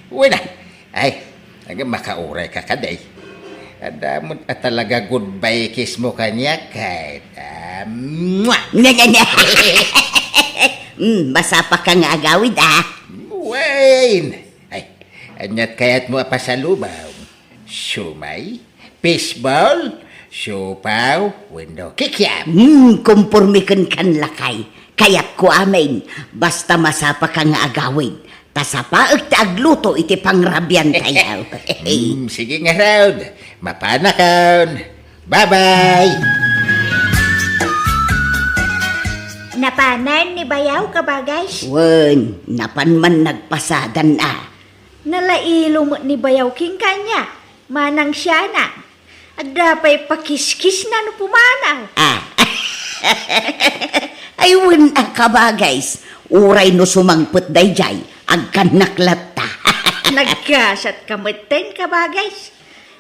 Wala. Ay, makauray ka kaday. Adamon at talaga goodbye kiss mo kanya kahit. Masapa ka nga agawid Wayne. Ay, anyat kayat mo pasalubaw. Sumay, baseball, siopaw, window kikyam. Kumpormikan kan lakay. Kayat ko amin. Basta masapa ka nga agawid. Tasapa agluto iti pangrabyan tayaw. Sige nga raw. Mapanakaon. Bye-bye. Napanan ni bayaw ka ba, guys? Wen, napan man nagpasadan Nalailo mo ni bayaw king kanya. Manang siya na. Agdapay pakiskis na no pumanaw. Ay, wen ka ba guys? Uray no sumangput dayjay. Agkanaklat ta. Nagkasat kameten ka ba, guys?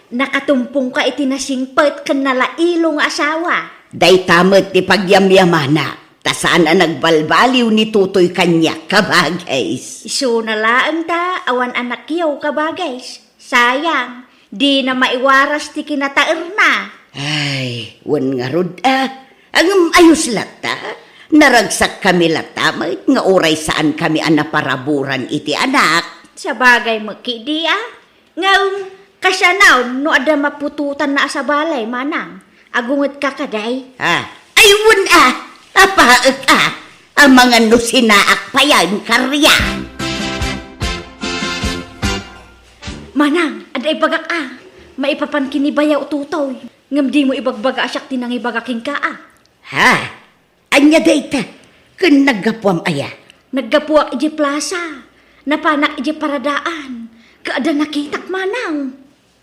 Nakatumpong ka itinasingpet kan nalailo nga asawa. Day tamet ti pagyamyamana. Tasaan nagbalbaliw ni tutoy kanya ka ba guys? Iso na laang ta, awan anak yaw ka ba, guys? Sayang, di na maiwaras ti kinataer na. Ay, wen nga rod ang ayos lata. Naragsak kami latamay nga oray saan kami anaparaburan iti anak. Sa bagay magkidi Ngayon, kasyanaw, no ada mapututan na sa balay, manang. Agungot ka kaday. Ay, wen apaak ang mga nusinaak pa yan, karya. Manang, ada ibagak maipapan kinibayaw tutoy. Ngam di mo ibagbaga asyak tinang ibagaking ka Anya dayta, kun naggapuam aya. Naggapuak iji plaza, napanak iji paradaan, kaada nakitak manang.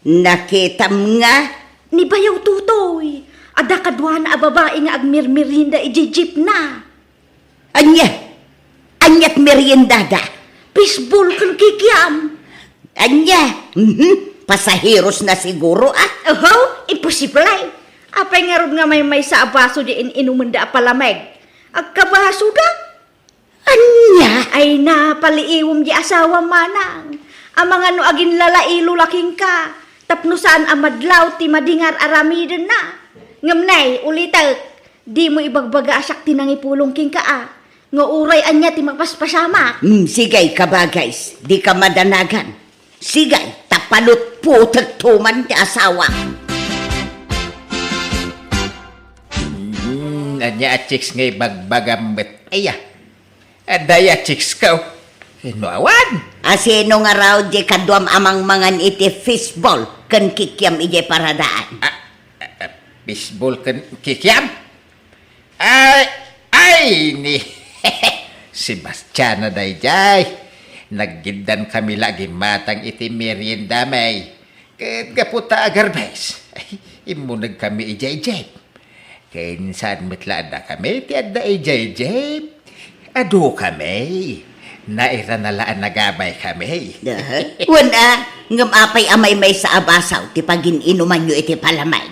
Nakitam nga? Ni bayaw tutoy, ada kadwa na babae nga agmirmirinda iji jeep na. Anyat meriendada. Baseball kan kikiam. Pasahiros na siguro Imposible ay. Apay nga ron nga may sa abaso di inuman da palameg. Agkabaso da. Ay napaliiwom di asawa manang. Ang mga no agin lalailo laking ka. Tapno saan amadlaw ti madingar aramiden na. Ngamnay, ulitak, di mo ibagbaga asak tinang ipulong king ka Nga uray anya ti magpaspasama. Sigay ka ba guys, di ka madanagan. Sigay, tapalot po tagtuman ti asawa. Anya at chicks ngay bagbagambet. Daya chicks ko. Inuawan. Asino nga raw di kadwam amang mangan iti fishball kan kikiam ije paradaan. Baseball kan kikiam. Ay ni si Bastiana dayjay. Naggindan kami lagi matang iti merienda may. Kaputa agarbes. Imunag kami ijay-jay. Kinsan mitlaada kami, ti adda ijay-jay. Ado kami. Naira nalaan nagabay kami. Wala, ngam apay amay may sa abasaw, ti pagin inuman nyo iti palamay.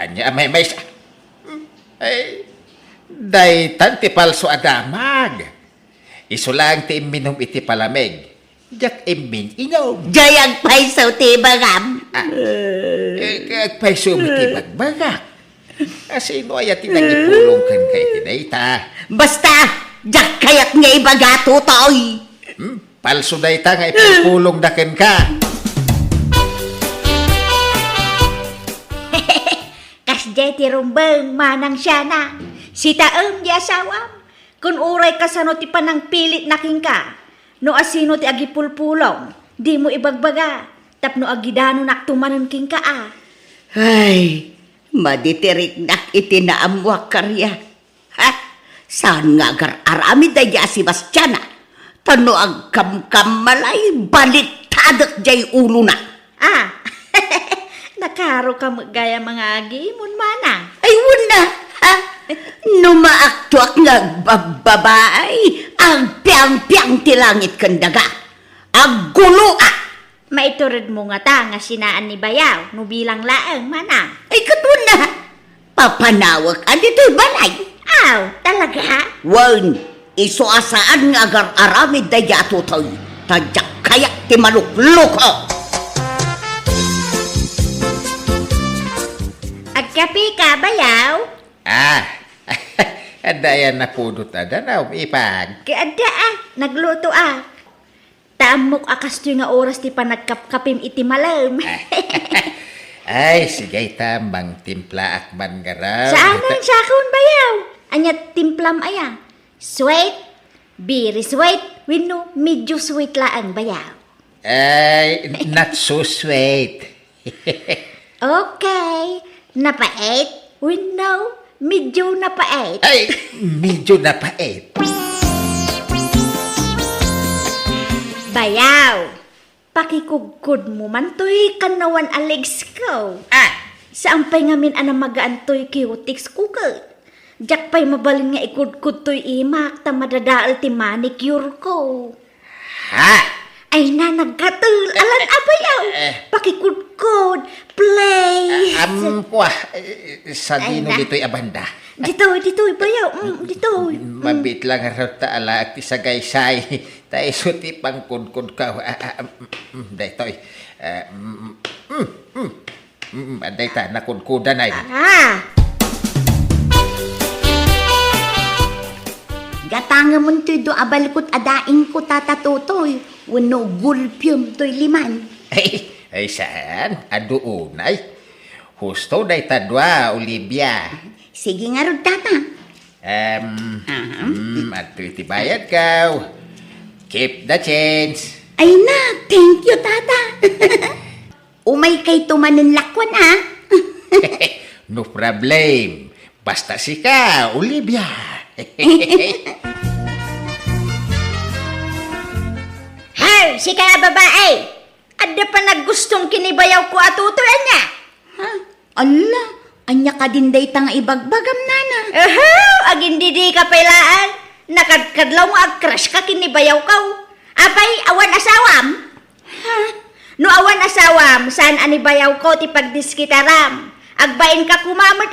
Anya may sa... Ay, daytan ti palso adamag. Iso lang ti iminom iti palamig. Jak imin inom. Jayag paisaw ti bagam. Kagpaiso mo ti bagbagak. Asino ay ati nagipulong kan kay tinayta. Basta, jak kayak nga ibagato toy. Palso dayta nga ipulong daken ka. Kasjay ti rumbeng manang siya na. Si taem di asawam. Kung uray ka sa no ti panang pilit naking ka. No asino ti agipulpulong. Di mo ibagbaga. Tapno agidano naktumanon king ka Ay, maditirik nak iti naamwak karya. Ha? Saan nga agar arami daya si Bastiana? Tano agkam-kam malay balittadak jay ulo na. Nakaro ka magaya mga agimon manang. Ay, wala. Ha? Numaaktuak nga babae, ang piyang-piyang ti langit kandaga. Aggulo Maiturid mo nga ta nga sinaan ni Bayaw, no bilang laeng manang. Ay, katuna. Papanawak dito'y balay. Talaga? Wan, iso asaan nga agar aramid daya tutoy. Tadyak kayak ti malukluko. Agkapi ka, Bayaw? Adayan na pudot adanaw, ipag. Kaada nagluto Tamok akas tuy nga oras ti panagkapkapim iti malam. Ay, sige tamang timpla akman garaw. Saan ang sakon, Bayaw? Anyat timplam aya. Sweet, very sweet, wino medyo sweet laang, Bayaw. Ay, not so sweet. Okay, napait, wino medyo napait. Ay, medyo napait. Bayaw, pakikugkod mo man to'y kanawan alegs ko. Saan pa'y ngamin magaan to'y cutics ko ka? Diyak pa'y mabalin nga ikudkod to'y imak ta madadaal ti manicure ko. Ay na nagkatul, alan Bayaw, pakikudkod, please. Sa dino dito'y abanda. Dito'y Bayaw, dito'y. Mabit lang araw ta ala at isagaysay. Tayo suti pang kudkod ka. Daytoy. Dayta, nakudkudan ay. Gatanga mo to'y do abalikot adaing ko tatatutoy. Wano gulpyum to'y liman. Ay saan? Aduunay. Husto dayta dwa, Olivia. Sige nga rod tata. At iti bayad ka. Keep the change. Ay na, thank you tata. Umay kay tumanin lakwan No problem. Basta si ka, Olivia. Hey, si kaya babae. Ada pa naggustong kinibayaw ko atutulan niya. Ala, anya ka din day tanga ibagbagam nana. Agindidi ka pailaan. Nakadkadlaw mo ag-crush ka kinibayaw ka. Abay, awan asawam. No awan asawam, saan anibayaw ko ti pagdiskitaram. Agbain ka kumamot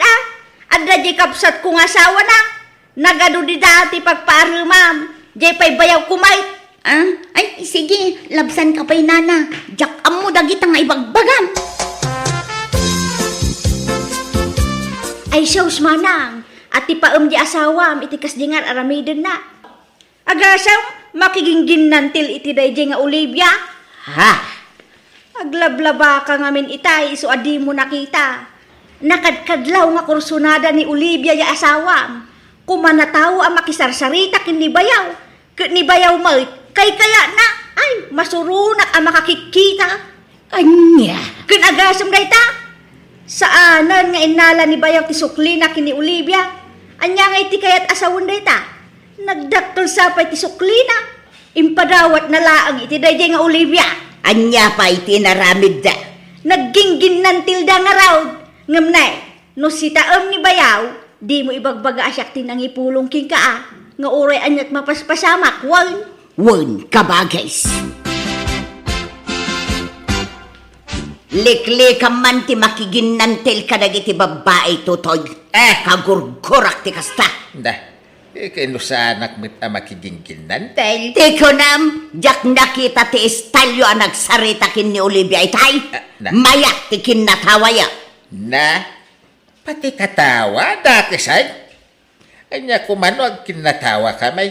Adda di kapsat kong asawa na. Nagado di dati pagparumam. Di pa'y bayaw kumay. Ay, sige, labsan ka pa'y nana. Jak mo dagita nga ibagbagam. Ay, siyaws manang. At ti paem di asawam, itikas di nga aramiden na. Agasaw, makigingin nantil iti dayjay nga Olivia. Aglablaba ka ngamin itay, so adi mo nakita. Nakadkadlaw nga kursunada ni Olivia ya asawam. kumanatawa ang makisarsarita kin ni bayaw. Ni bayaw mo, kay kaya na, ay, masurunak ang makakikita. Anya. Kin agasam dayta. Saanan nga inala ni bayaw ti suklina kin ni Olivia. Anya nga iti kayat asawon dayta. Nagdakkel sapay ti suklina. Impadawat na laang iti dayjay nga Olivia. Anya pa iti naramid da. Nagginggin ng tilda nga raw. Ngamnay, no si taam ni bayaw, di mo ibagbaga asyak tinangipulong king ka nga uray anyat mapaspasamak, wal. Wen kabagays. Liklikam man ti makiginantil ka dagiti babae tutoy. Kagurgurak ti kasta. Kano sa anak mit makigingkinan? Di ko nam, jak nakita ti istalyo ang nagsarita kin ni Olivia itay. Mayak ti kinatawa ya. Pati katawa, dakisay? Anya kumano ang kinatawa ka, may?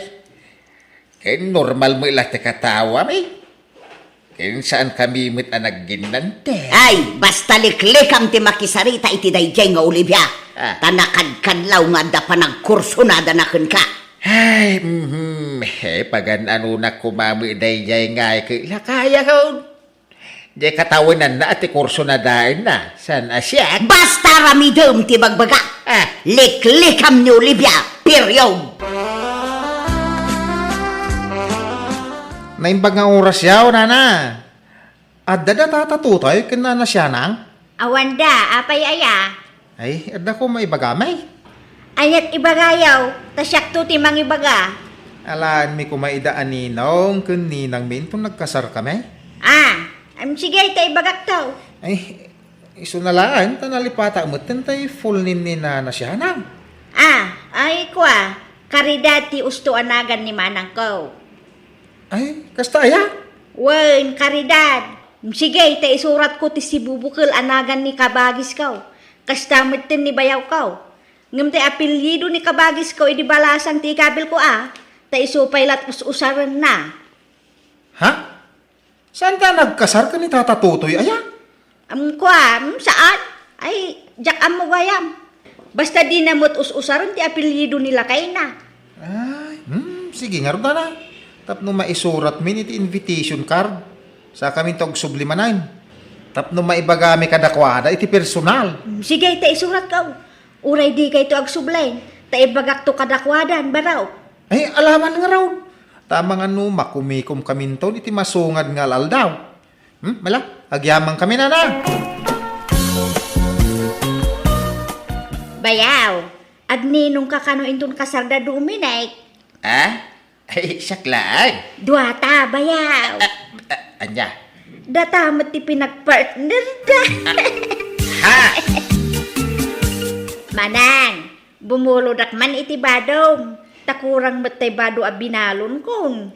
Kaya normal mo ilang ti katawa, may? Kaya saan kami mit nagginante? Ay, basta liklikam ti makisarita iti dayjay nga Olivia. Tanakad-kadlaw nga da pa nagkurso na danakin ka. Ay, pagan ano na kumami dayjay nga, kaya kaya ko. Di katawanan na at kurso na dahil na. San asya? Basta ramidom ti bagbaga. Liklikam ni Olivia, period. Naimbag nga oras yaw, nana. Adda da tatatutay, kinana siya nang? Awanda, apay aya. Ay, adda ko maibagamay. Ayat ibagayaw, tasyak to timang ibaga. Alaan mi kumaidaan ninong, kun ninang mintong nagkasar kami. Sige, tay ibagak to. Ay, iso na lang, tanalipata mo, tantay full nin ni nana siya nang. Ay kwa, karidad ti usto anagan ni manang ko. Ay, kasta ya? Wen, karidad. Sige, tay isurat ko ti si bubukil anagan ni kabagis ko. Kastamit tin ni bayaw ko. Ngam tay apelyido ni kabagis ko, idi balasan ti ikabil ko tay isupay lat usaran na. Ha? Saan ka nagkasar ka ni Tata Tutoy, aya? Saan? Ay, jak mo gayam. Basta di namot usaran ti apelyido nila kay na. Ay, sige nga rin na. Tapno maisurat min iti invitation card. Sa kami tog sublimanan. Tapno maibagami kadakwada iti personal. Sige, ta isurat ka. Uray di kay to agsublain. Ta ibagak to kadakwadan, baraw. Ay, alaman nga raw. Tamang ano, makumikom kaminton iti masungad nga laldaw. Mala, agyamang kami na. Bayaw, agninong ka kano indun kasarda duminay. Ay, saklaan. Duwata, bayaw. Anya? Datamat ti pinagpartner da. Ha? Manang, bumulodak man iti badom. Takurang matay bado a binalon kong.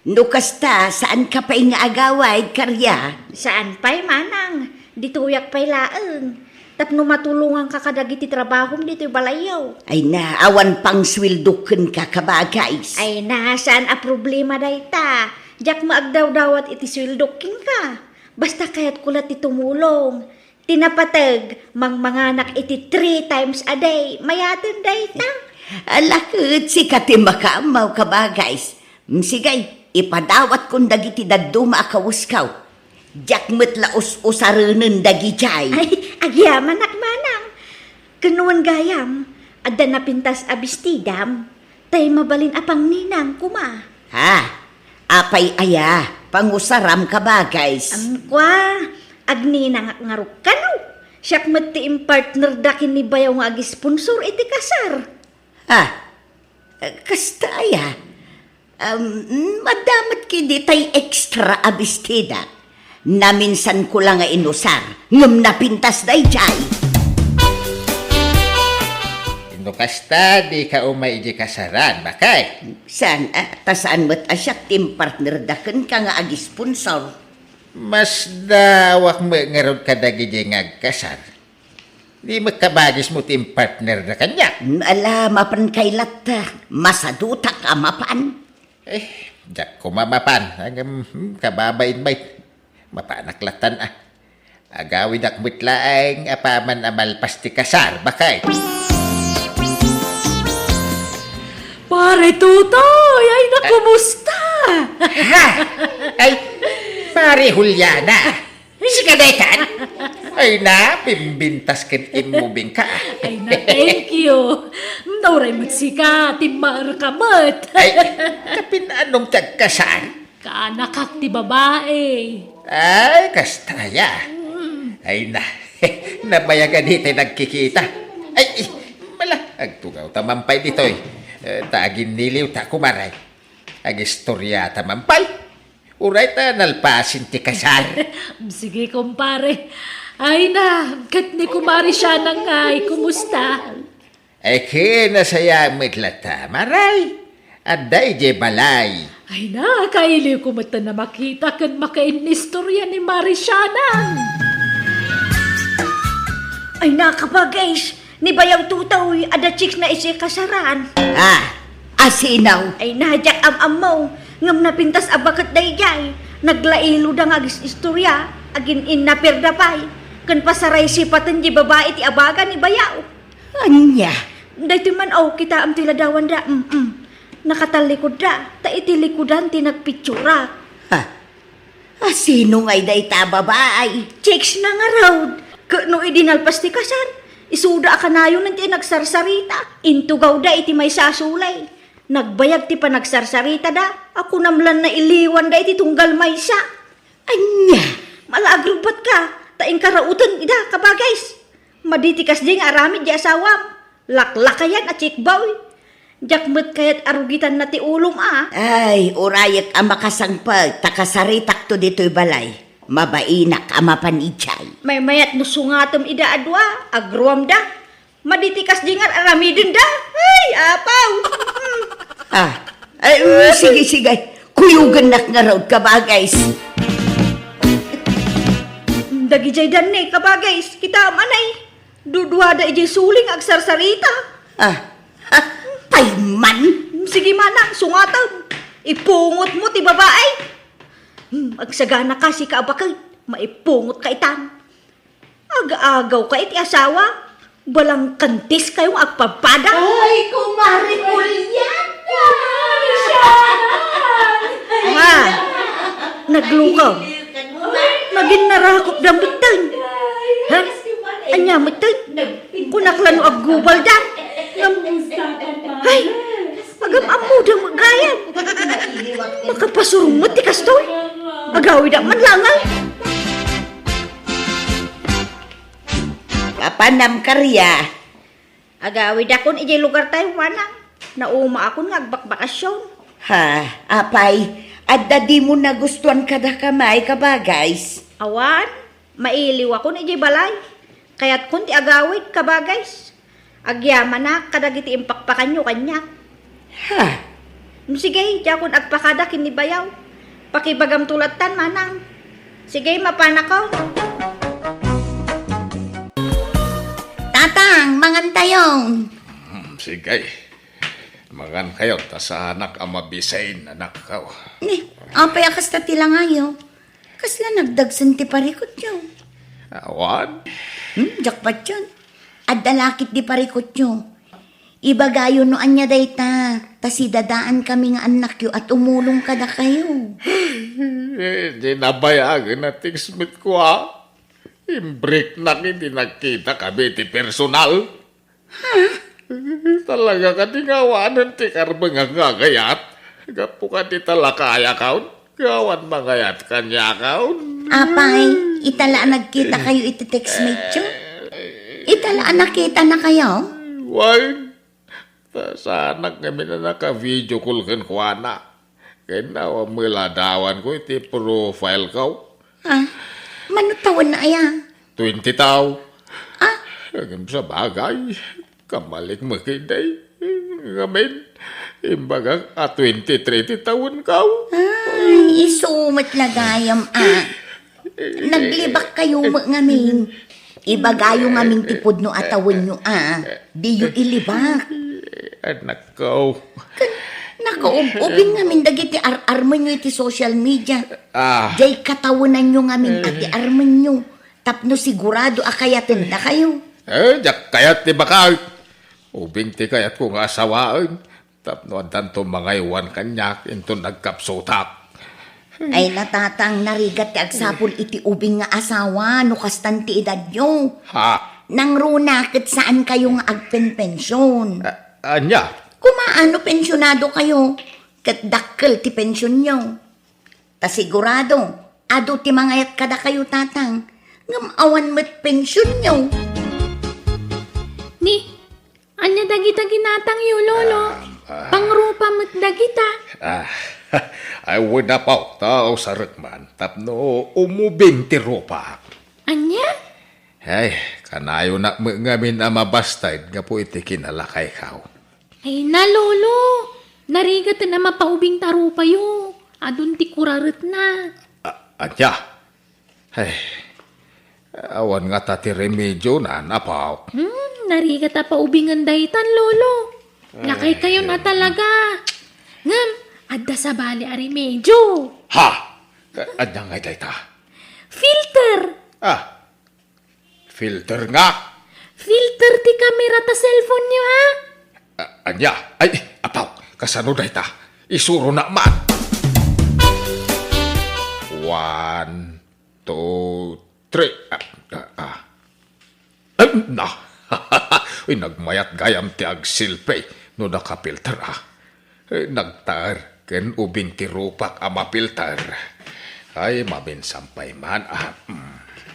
Nukasta, saan ka pa nga agaway, karya? Saan pa'y manang? Dituyak pa'y laeng. Tapno matulungan ka kadagiti trabahom dito'y balayaw. Ay na, awan pang swildukin ka kabagays. Ay na, saan a problema dayta? Diyak maagdaw-dawat iti swildokin ka. Basta kaya't kulat ti tumulong. Tinapatag, mangmanganak iti 3 times a day. Mayatin dayta. Alakit, si katimakaamaw kabagays. Sigay, ipadawat kong dagiti daduma akawaskaw. Diyak matlaos usaranan dagijay. Ay, agyaman manang. Kanuan gayam, adda napintas abistidam. Tay mabalin apang ninang kuma. Apay aya, pangusaram kabagays. Agninang ngaruk kanu. Siyak mati partner dakin ni bayaw nga agi-sponsor iti kasar. Kasta aya. Madamat kidi tay extra abistida. Naminsan ko lang nga inusar. Ngam napintas day jay. Kasta, di ka umay di kasaran, bakay? Saan? Tasaan mo't asyak team partner daken ka nga agi-sponsor. Mas dawak mo ngarod ka dagi di ngagkasar. Di magkabagis mo team partner na kanya. Mapan kay lata. Masadutak amapan. Diyak ko mamapan. Kababain-bait. Mapanaklatan Agawin akmutlaang apaman amal pasti kasar, bakay? Pare Tutoy, ay nakumusta? Ha? Ay, pare Juliana. Si kadetan. Ay na, bimbintas kin imubing ka. Ay na, thank you. Nauray mo't sika, timar ka mo't. Ay, kapin anong tagkasan? Kaanak ti babae. Ay, kastaya. Ay na, nabayagan hiti nagkikita. Ay, mala, agtugaw tamampay ditoy. Tagin niliw ta kumaray. Ag istorya tamampay. Uray ta nalpasin ti kasal. Sige, kumpare. Ay na, kat ni kumari siya nang ay, kumusta? Ay kinasaya mitlata, maray. Aday je balay. Ay na, kailiw ko mata na makita kan makainistorya ni Marisyanan. Ay nakapagais, ni Bayaw Tutaw, ada chicks na isi kasaran. Asinaw. Ay najak am mo, ngam napintas abakat dayjay, naglailo da nga istorya, agin in napirdapay, kan pasaray sipatan di babae ti abagan ni Bayaw. Anya. Dahito man kita am tiladawan da, nakatalikod da, ta itilikodan ti nagpitsura. Ha? Sino nga'y dayta babae? Chicks na nga raw, kano idinalpas ti kasar, isuda ka na yun ti nagsarsarita, intugaw da iti may sasulay. Nagbayag ti pa nagsarsarita da, ako namlan na iliwan da iti tunggal may sa. Anya. Malagrubat ka, taing karautan ida kabagays. Maditikas di nga aramid di asawam, laklakayan at chikbaw. Jakmet kayat arugitan na ti ulong Ay, urayak ang makasangpag, takasaritak to dito'y balay. Mabainak ang mapanichay. May mayat no sungatom ida adwa, agruam da. Maditikas di nga aramidin da. Ay, apaw. Ay, sige. Kuyugan nak nga raw kabagays. Dagijay dan ni kabagays, kita manay. Dudwada ijay suling agsarsarita. Payman. Sige manang, sungatom. Ipungot mo ti babae. Agsagana ka si kaabakay, maipungot ka itan. Aga-agaw ka iti asawa, balang kantis kayong agpapada. Ay, kumari Juliana! Naglukaw. Naging narakop da mutan. Ha? Anya mutan? Kunaklano aggubal da. Ay, agam amo da magayam. Makapasurumot ti kastoy. Agawi da man langal. Kapanam karya. Agawi da kon ijay lugar tayo manang. Nauma akon nga agbakbakasyon. Apay, adda di mo nagustuhan kada kamay kabagays. Awan, mailiw ako ni ijay balay. Kaya't kun ti agawid kabagays. Agyaman na kadagiti impakpakan nyo kanya. Sige, jakon agpakada kini Bayaw. Pakibagam tulatan manang. Sige, mapanakaw. Tatang, mangantayong. Sige. Magan kayo, ta sa anak ang mabisain, anak ka. Apay akas na tilangayo. Kasla nagdagsan ti parikot nyo. Awan? Jakpat yun. Adda lakit di parikot nyo. Ibagayo no anya dayta. Tasi dadaan kami nga anak yo at umulong kada kayo. Di nabayagan na tingsmit ko Imbrik na hindi nakita kami ti personal. Talaga ka tingawanan ti karbang ang ngagayat. Gapu ka ti talakaya kaun. Gawan mangayat kanya kaun. Apay, itala nagkita kayo iti textmate yo? Itala nakita na kayo? Why? Sa anak kami na naka-video call kan ko anak. Kaya na muladawan ko iti profile ko. Manutawan na aya? 20 tao. Hanggang sa bagay. Kamalik makiday. Ngamin. Imbaga 20-30 taon ka. Ay, isumat lagayam Naglibak kayo ngamin. Ibagayo ngamin tipod no atawin nyo Di yu ilibak. Anak ko. Nakaubing ngamin dagiti arman nyo iti social media. Jay katawunan nyo ngamin ati arman nyo. Tapno sigurado akayatan na kayo. Jak kayat ti bakal. Ubing ti kayat kong asawaan. Tapno tanto mga iwan kanyak into nagkapsutak. Ay natatang narigat ti agsapol iti ubing nga asawa no kastan ti edad nyo. Ha? Nang runakit saan kayo nga agpenpensyon. Anya? Kumaano pensyonado kayo? Kat dakkel ti pensyon nyo. Ta sigurado, ado ti mangayat kada kayo tatang. Ngam awan met pensyon nyo. Ni, anya dagita ginatang yu, lolo. Pangrupa mo't dagita. Ay wala pa tao sa rekman. Tapno umubing ti rupa. Anya? Ay, kanayo na ngamin mabastay nga po iti kinalakay kao. Ay na, lolo. Narigat na mapaubing tarupa yu. Adun ti kuraret na. Anya? Ay, awan nga tati remedyo na napaw. Narigat na paubingan dahitan, lolo. Lakay kayo na talaga. Ngam, adda sa bali ari medyo. Ha? Anya nga dayta? Filter. Filter nga. Filter ti kamera ta cellphone nyo, ha? Anya? Ay, apaw, kasano dayta? Isuro na man. 1, 2, 3. Na. Uy, nagmayat gayam ti agsilpay no nakapilter nagtar ken ubing ti rupak mapilter. Ay, mabinsampay man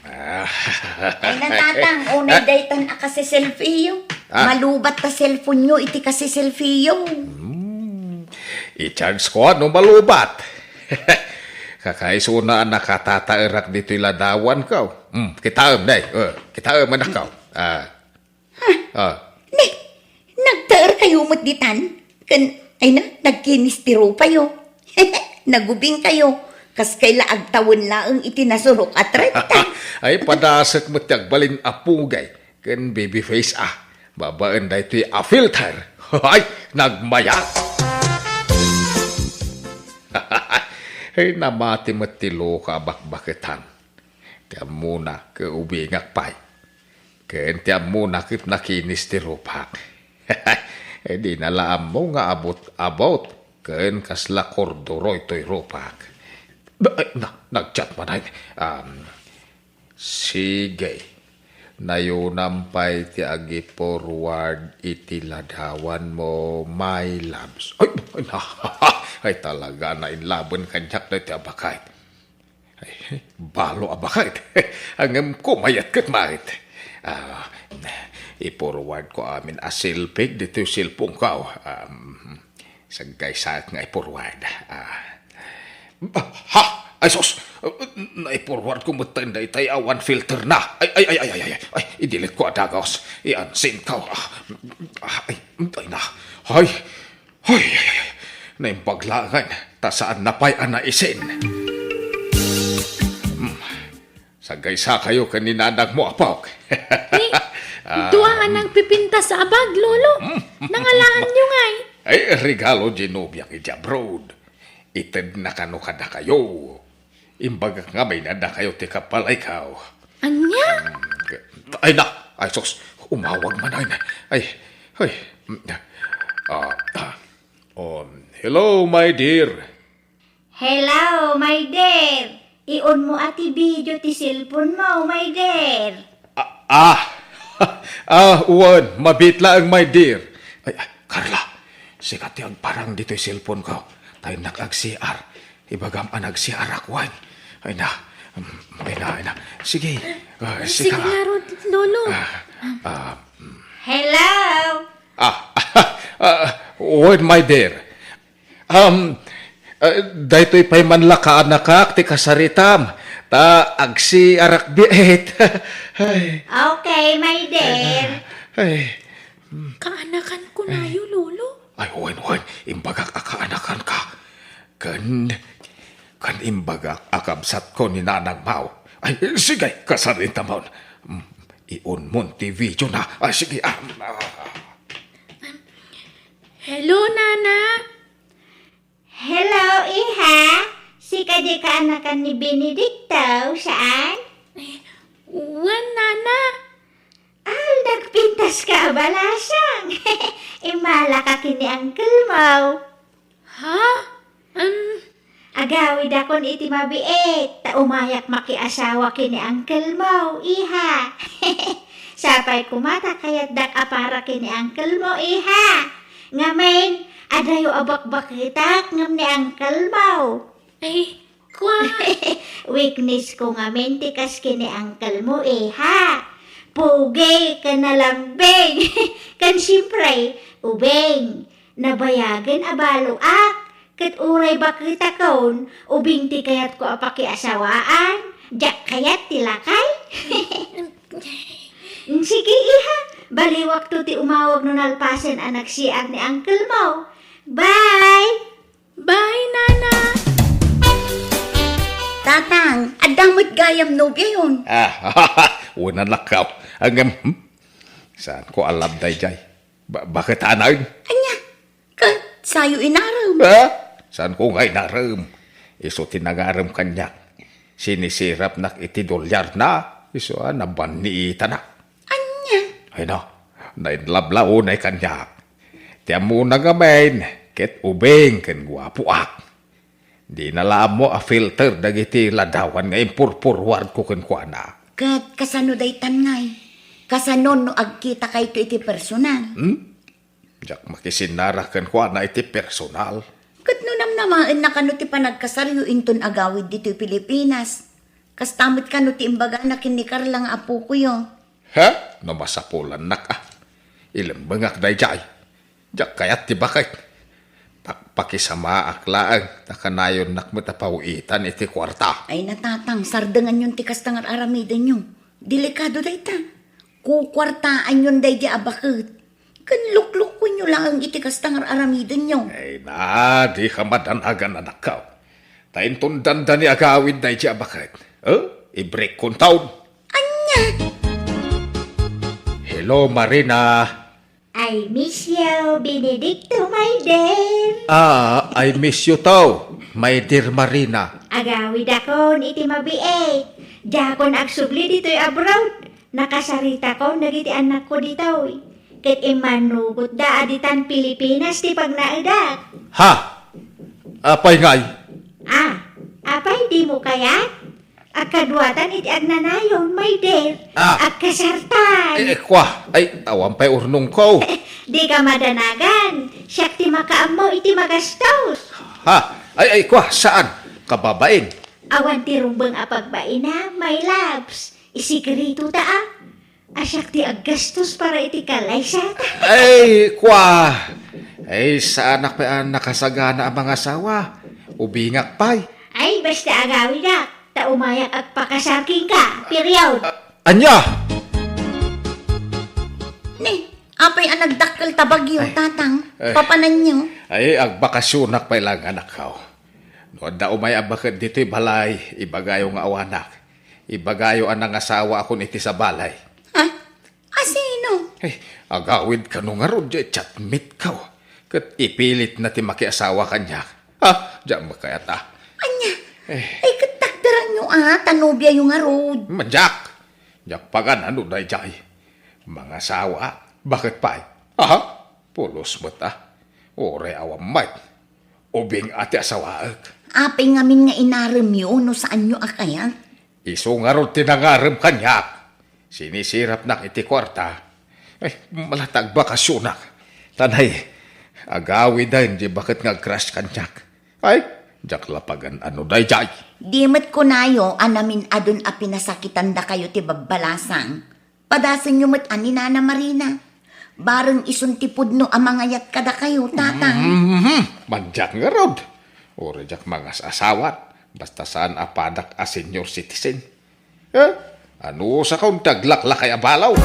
Ay natatang, unay daytan kasi selfie yung. Malubat ta cellphone nyo, iti kasi selfie yung. I-charge ko ano malubat. Kakaiso na nakatataerak dito iladawan ka. Kitaam na kitaam man ako. Nagtaer kayo matditan. Ay na, nagkinistiro pa yo. Nagubing kayo. Kas kay laag tawon laang itinasurok at renta. Ay, padasak mo balin apugay. Ken baby face babaan da ito'y filter. Ay, nagmaya. Ay, namati mo tilo ka bakbakitan. Tiyan muna ke ubingak pay. Ken tiyan muna kit nakinis ti rupak. Ay, di nalaam mo nga abot. Ken kasla kordoroy to'y rupak. Nag-chat man ay. Sige. Nayunampay ti agi forward iti ladawan mo, my loves. Ay talaga na inlaban kanyak na ti abakait. Ay, balo abakait. Hanggang kumayat kat marit. I-forward ko amin asilpig dito silpong kao. Sagay sa nga i-forward. Ay sos! Nai-forward ko matanda itay awan filter na. Ay, idilit ko adagos. Iansin ka. Ay na. Ay. Naimpaglangan. Ta saan napay anaisin. Sagay sa kayo kaninanag mo apok. Duangan ang pipinta sa abag, lolo. Nangalaan nyo ngay. Ay, regalo Genovia kay Jabrod. Ited na kano kada kayo. Imbaga nga may nada kayo ti kapalay kao. Anya? Ay na! Ay sos! Umawag man ay. Hello, my dear. Hello, my dear. Ion mo ati video ti cellphone mo, my dear. Uwan, mabitla ang my dear. Ay, Carla, sikat yung parang dito'y cellphone ko. Tayo nag-ag-CR. Ibagam ang nag-CR akwan. Ay na. Sige. Sige laro, lolo. Hello. Word, my dear. Daytoy pa'y manlaka nakak ti kasaritam. Ta agsi arakbiet. Okay, my dear. Ay. Kaanakan ko na yun, lolo. Ay, wan. Imbagak akaanakan ka. Kan imbagak akabsat ko ni Nanang Mau. Ay, sige, kasarita mo. Iun mo ti video na. Ay, sige. Hello, Nana. Hello, Iha. Si kadi ka anakan ni Benedicto, saan? Uwan, Nana. Alda nagpintas ka balasang. Imala ka kini Uncle Mau. Ha? Agawid akon iti mabiit, ta umayak makiasawa kini Uncle Mau, iha. Sapay kumata kayat dak apara kini Uncle Mau, iha. Ngamen, adayo abak-bakitak ngam ni Uncle Mau. Ay, kwa. Weakness ko ngamen tikas kini Uncle Mo, iha. Pugay ka na lambing. Kan siyempre, ubeng. Nabayagan abalo ak. Kat uray bakita kaon, ubing ti kayat ko apakiasawaan, jak kayat tilakay. Sige iha, bali waktu ti umawag nun alpasen anak siar ni Uncle Mo. Bye! Bye, Nana. Tatang, adamot gayam nobya yun. Una lakaw. Hanggang, saan ko alam dayjay? Bakit anay? Anya, sayo inaram. Ha? Saan ko ngay naram? Iso tinagaram kanya. Sinisirap nak iti dolyar na. Iso naban ni ita na. Anya, Ay na, nainlablao na kanya. Tiyan mo na gamen, ket ubeng ken guwapo ak. Di nalam mo a filter dagiti ladawan nga impurpurward ko ken kuana. kat kasano day tangay. Kasano no agkita kay iti personal. Jak makisinara ken kuana iti personal. Kat no namnamaan na kano ti panagkasaryo inton agawid dito Pilipinas. Kas tamit kano ti imbaga na kinikar lang apo ko yo. Ha? No masapulan nak ah. Ilembengak dayjay. Jak kayat ti bakit. Pakisama aklaang nakanayon nak matapawitan iti kwarta. Ay natatang, sardangan yun ti kastangar aramiden nyo. Delikado day ta. Kukwartaan yun day di abakit. Kan lukluk ko nyo lang ang iti kastangar aramiden nyo. Ay na, di ka madanagan anak ka. Tayin tundan ni agawin na iti bakit. I-break kong taon. Anya! Hello, Marina. I miss you, Benedicto, my dear. I miss you too, my dear Marina. Agawid akon iti mabiit. Dakon agsubli dito'y abroad. Nakasarita ko, nagiti anak ko dito'y. Ket imanugot da aditan Pilipinas ti pagnaidak. Ha? Apay ngay? Apay di mo kaya? Akadwatan iti agnanayon, my dear. Akasartan. Kwa, ay awan pa'y urnong ko. Di ka madanagan. Siyak ti makaam mo iti magastos. Ha? Ay, kwa, saan? Kababain. Awan ti rumbang apagbaina, my loves. Isikirito ta Asyak ti aggastos para iti kalaysa ta. Ay, kwa. Ay, saan pa nakasagana ang mga asawa? Ubingak pa'y. Ay, basta agawid ta umayak at pakasarking ka. Period. Anya? Ni, apay ang nagdakkel tabagyo, tatang. Ay. Papanan nyo. Ay, agbakasyonak pa ilang anak ko. Noon da umay abakad dito'y balay, ibagayo nga awanak. Ibagayo ang asawa ako niti sa balay. Ha? Asino? Ay, agawid ka nung nga ron, chatmit ka. Kat ipilit na ti makiasawa kanya. Ha? Diyan makayata. Anya? Ay, katakdaran nyo tanobya yung arod. Manjak! Jak pagan ano na jay. Mga asawa, bakit pa? Aha? Pulos mo ta. Ore awam mat. Ubing ati asawaag. Apay ngamin nga inaram yun, no saan nyo akayat? Iso nga ron tinangaram kanyak. Sinisirap na iti kwarta. Ay, malatag bakasyonak. Tanay, agawid na hindi bakit nga crush kanyak. Ay, jak lapagan ano na jay. Dimet ko nayo, anamin adun a pinasakitan da kayo ti babbalasang. Padasan nyo mat ani Nana Marina. Bareng isuntipod no amangayat kada kayo, tatang. Manjak nga ron. Ore jak mga asawat. Basta saan apadak a senior citizen. Ano sa kaun taglaklakay abalaw?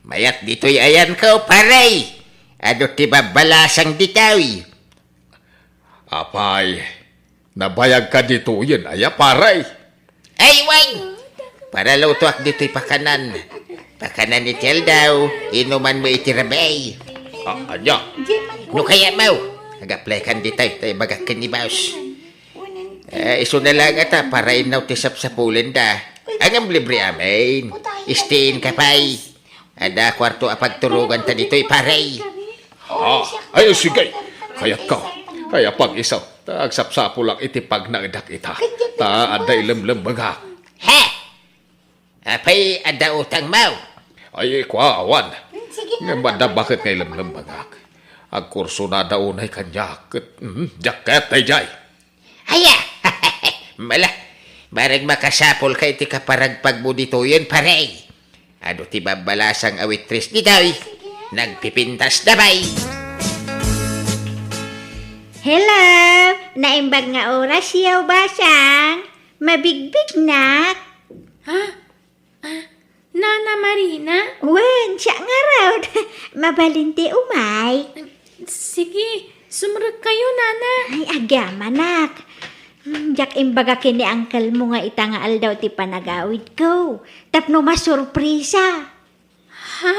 Mayat dito'y ayan ko, paray. Ano ti babalasang ditawi? Apay, nabayag ka dito yan, aya paray. Ay, wag! Para lutuak dito'y pakanan. Pakanan ni Tel daw, inuman mo itirabay. Anya? No kaya mo, nag-apply kan dito'y, tayo bagak ni Baus. Iso na lang ata, para inaw ti sapsapulin da. Ang libre amin. Istiin ka pa'y. Ada kwarto apagtulugan ta dito'y paray. Ay, sige. Kayat ka. Kaya pag isaw, tagsapsapo lang iti pag nangdak ita. Ta aday lemlembangak. Ha? Apay ada utang mau. Ay, awan. Nga banda bakit ngay lemlembangak? Ang kurso na daunay kanya. Jacket ay jay. Haya. Mala. Barag makasapol kay ti kaparagpag mo dito yun paray. Ano ti babalasang awitris dito'y. Nagpipintas na bay. Hello! Naimbag nga oras yaw basang. Mabigbig nak. Nana Marina? Wen, siya nga raw. Mabalinti umay. Sige, sumunod kayo, Nana. Ay, agama nak. Jak imbaga kini angkel mo nga itangaal daw ti panagawid ko. Tapno masurprisa. Ha?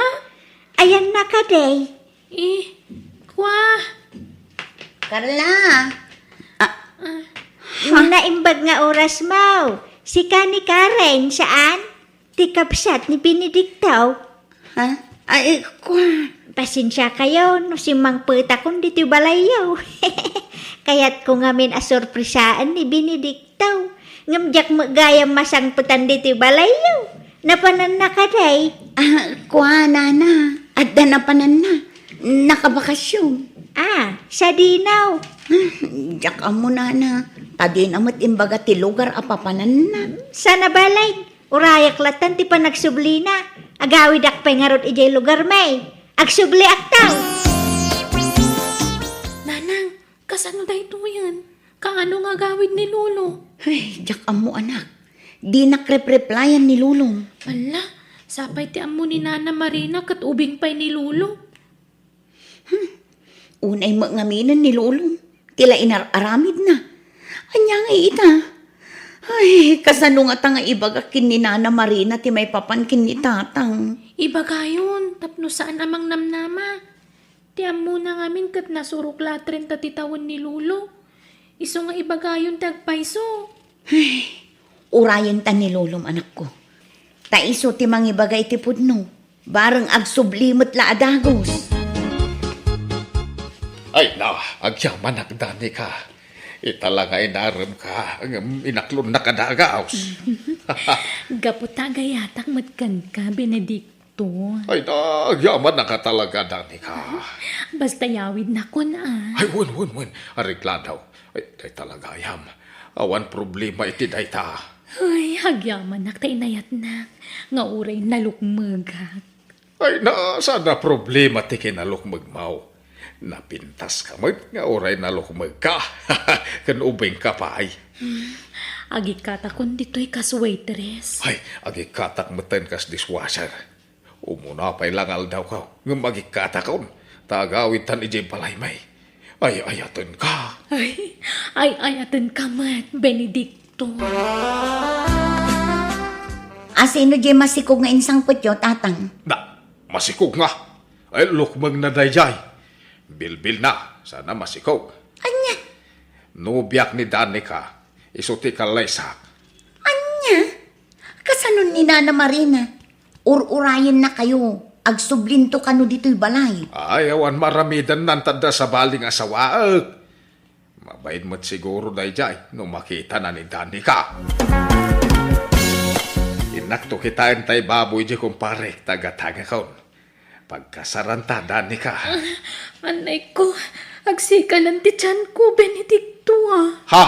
Ayan na ka, day. Kwa? Carla! Naimbag nga oras mo. Si Kani Karen, saan? Ti kapsat ni Benedicto. Ha? Ay, kwa. Pasensya kayo, no si Mang Peta kung dito balayaw. Kaya't ko ngamin asurprisaan ni Benedicto. Ngamjak magayam masangputan dito balayaw. Napanan na ka, day. Kwa, nana. Adda na panan na. Nakabakasyon. Sa dinaw. Diyak amo, nana. Tadin amat imbaga ti lugar apapanan na. Sana balay. Urayak latan ti panagsublina. Agawid ak pengarot ijay lugar may. Agsubli ak tao. Nanang, kasano da ito yan? Kaano nga gawid ni Lolo? Ay, diyak amo, anak. Di nakrep-replyan ni Lulong. Ala, sapay ti amo ni Nana Marina kat ubing pa'y ni Lolo. Unay mangaminan ni Lulong. Tila inararamid na. Anya nga ita. Ay, kasano nga tanga ibagakin ni Nana Marina ti may papankin ni tatang. Iba gayon, tapno saan amang namnama. Ti amo na ngamin kat nasurok latren tatitawan ni Lolo. Iso nga iba gayon tagpaiso. Urayan ta ni Lulong, anak ko. Taiso ti mangibagay ti pudno. Barang agsublimot la adagos. Ay na, agyaman nagdani ka. Italaga inaram ka. Ang inaklon na kadagaos. Gaputa gayatak matkan ka, Benedicto. Ay na, agyaman na ka talaga dani ka. Basta yawid na ko na. Ay, wun. Arikladaw. Ay, day talaga ayam. Awan problema iti day ta. Ay, hagyaman nak tainayat na. Nga uray nalukmagak. Ay na, sana problema ti kinalukmag mau. Napintas ka mag, nga oray nalukmag ka. Kan ubeng ka pa ay. Agikata kon dito'y kas waitress. Ay, agikatak meten kas dishwasher. Umuna pa'y langal daw ka. Nga magikatak kon. Tagawitan ijay balay may. Ay, ayaton ka. Ay, ayatan ka mat, Benedicto. Sino di masikog nga insang putyo, tatang? Na, masikog nga. Ay, lukmag na dayjay. Bilbil na, sana masikog. Anya? Nubiyak ni Danica, isuti ka laysak. Anya? Kasanon ni Nana Marina? Ur-urayan na kayo. Agsublinto kano dito'y balay. Ay, awan maramidan nantada sa baling asawaag. Mabayin mo't siguro dayjay, nung makita na ni Danica. Inakto kitain tay baboy di kumpare, taga-taga kaon. Pagkasaranta, Danica. Anay ko, agsikalan ti tiyan ko, Benedicto Ha?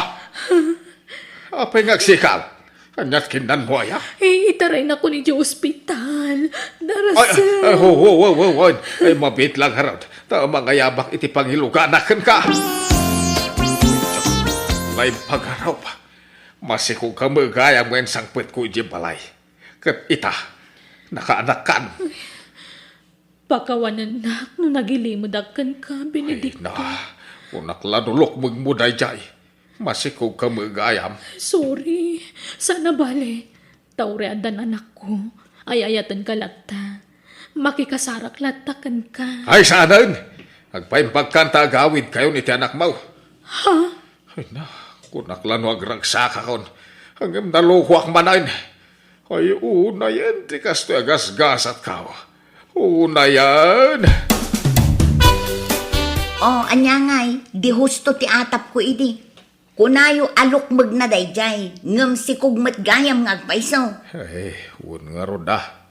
Apay ngagsikal? Kanyat kinan mo aya? Itaray na ko ni di ospital. Ay, ay, mabit lang harap. Tama nga yabak iti pangiluganakan ka. May pagharap. Masikog ka magayam ngayon sangpit ko iti balay. Kat ita, nakaanakan. Pakawanan na, no nagilimudakan ka, Benedicto. Ay na, unak ladulok magmuday jay. Masikog ka magayam. Sorry, sana bale. Taureadan anak ko, ay ayatan ka lata. Makikasarak latakan ka. Ay, saanan! Agpaimpagkanta agawid kayo ni ti anak mo. Ha? Ay na, kunak lano agragsaka kon. Hanggang naluhuak manain. Ay, una yan, di kasto agas-gasat ka. Una yan. Oh, anyangay, di husto ti atap ko idi. Kunayo alukmag na dayjay, ngam si kugmat gayam ngagpaiso. Ay, nga roda.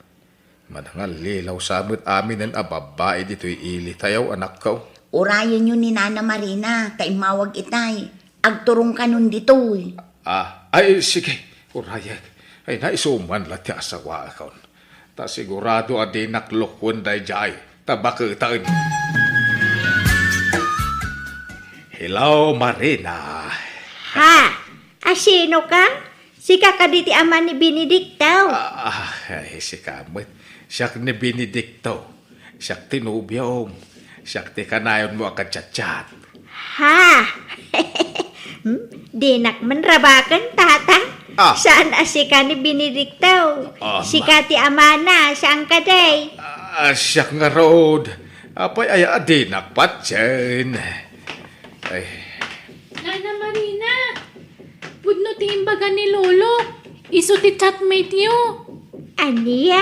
Madangal lilaw sabot amin ang ababae dito'y ili tayaw anak ko. Urayan yun ni Nana Marina, kay mawag itay. Agturong ka nun dito'y. Ay, sige, urayag. Ay, naisuman lang ti asawa akon. Ta sigurado adi naklukwan day jay, tabakitain. Hello, Marina. Ha? Asino ka? Si kakaditi ama ni Benedicto. Ay, si Kamit. Siyak ni Benedicto. Siyak tinubiyom. Siyak ti kanayon mo akad-chat-chat. Ha? Dinak man rabakan, tata. Saan asika ni Benedicto? Sika ti amana, saan ka day? Siyak nga road. Apay ay adi nakpatsin. Ay, Nana Marina, pudno ti imbaga ni Lolo. Iso ti chatmate yo. Aniya?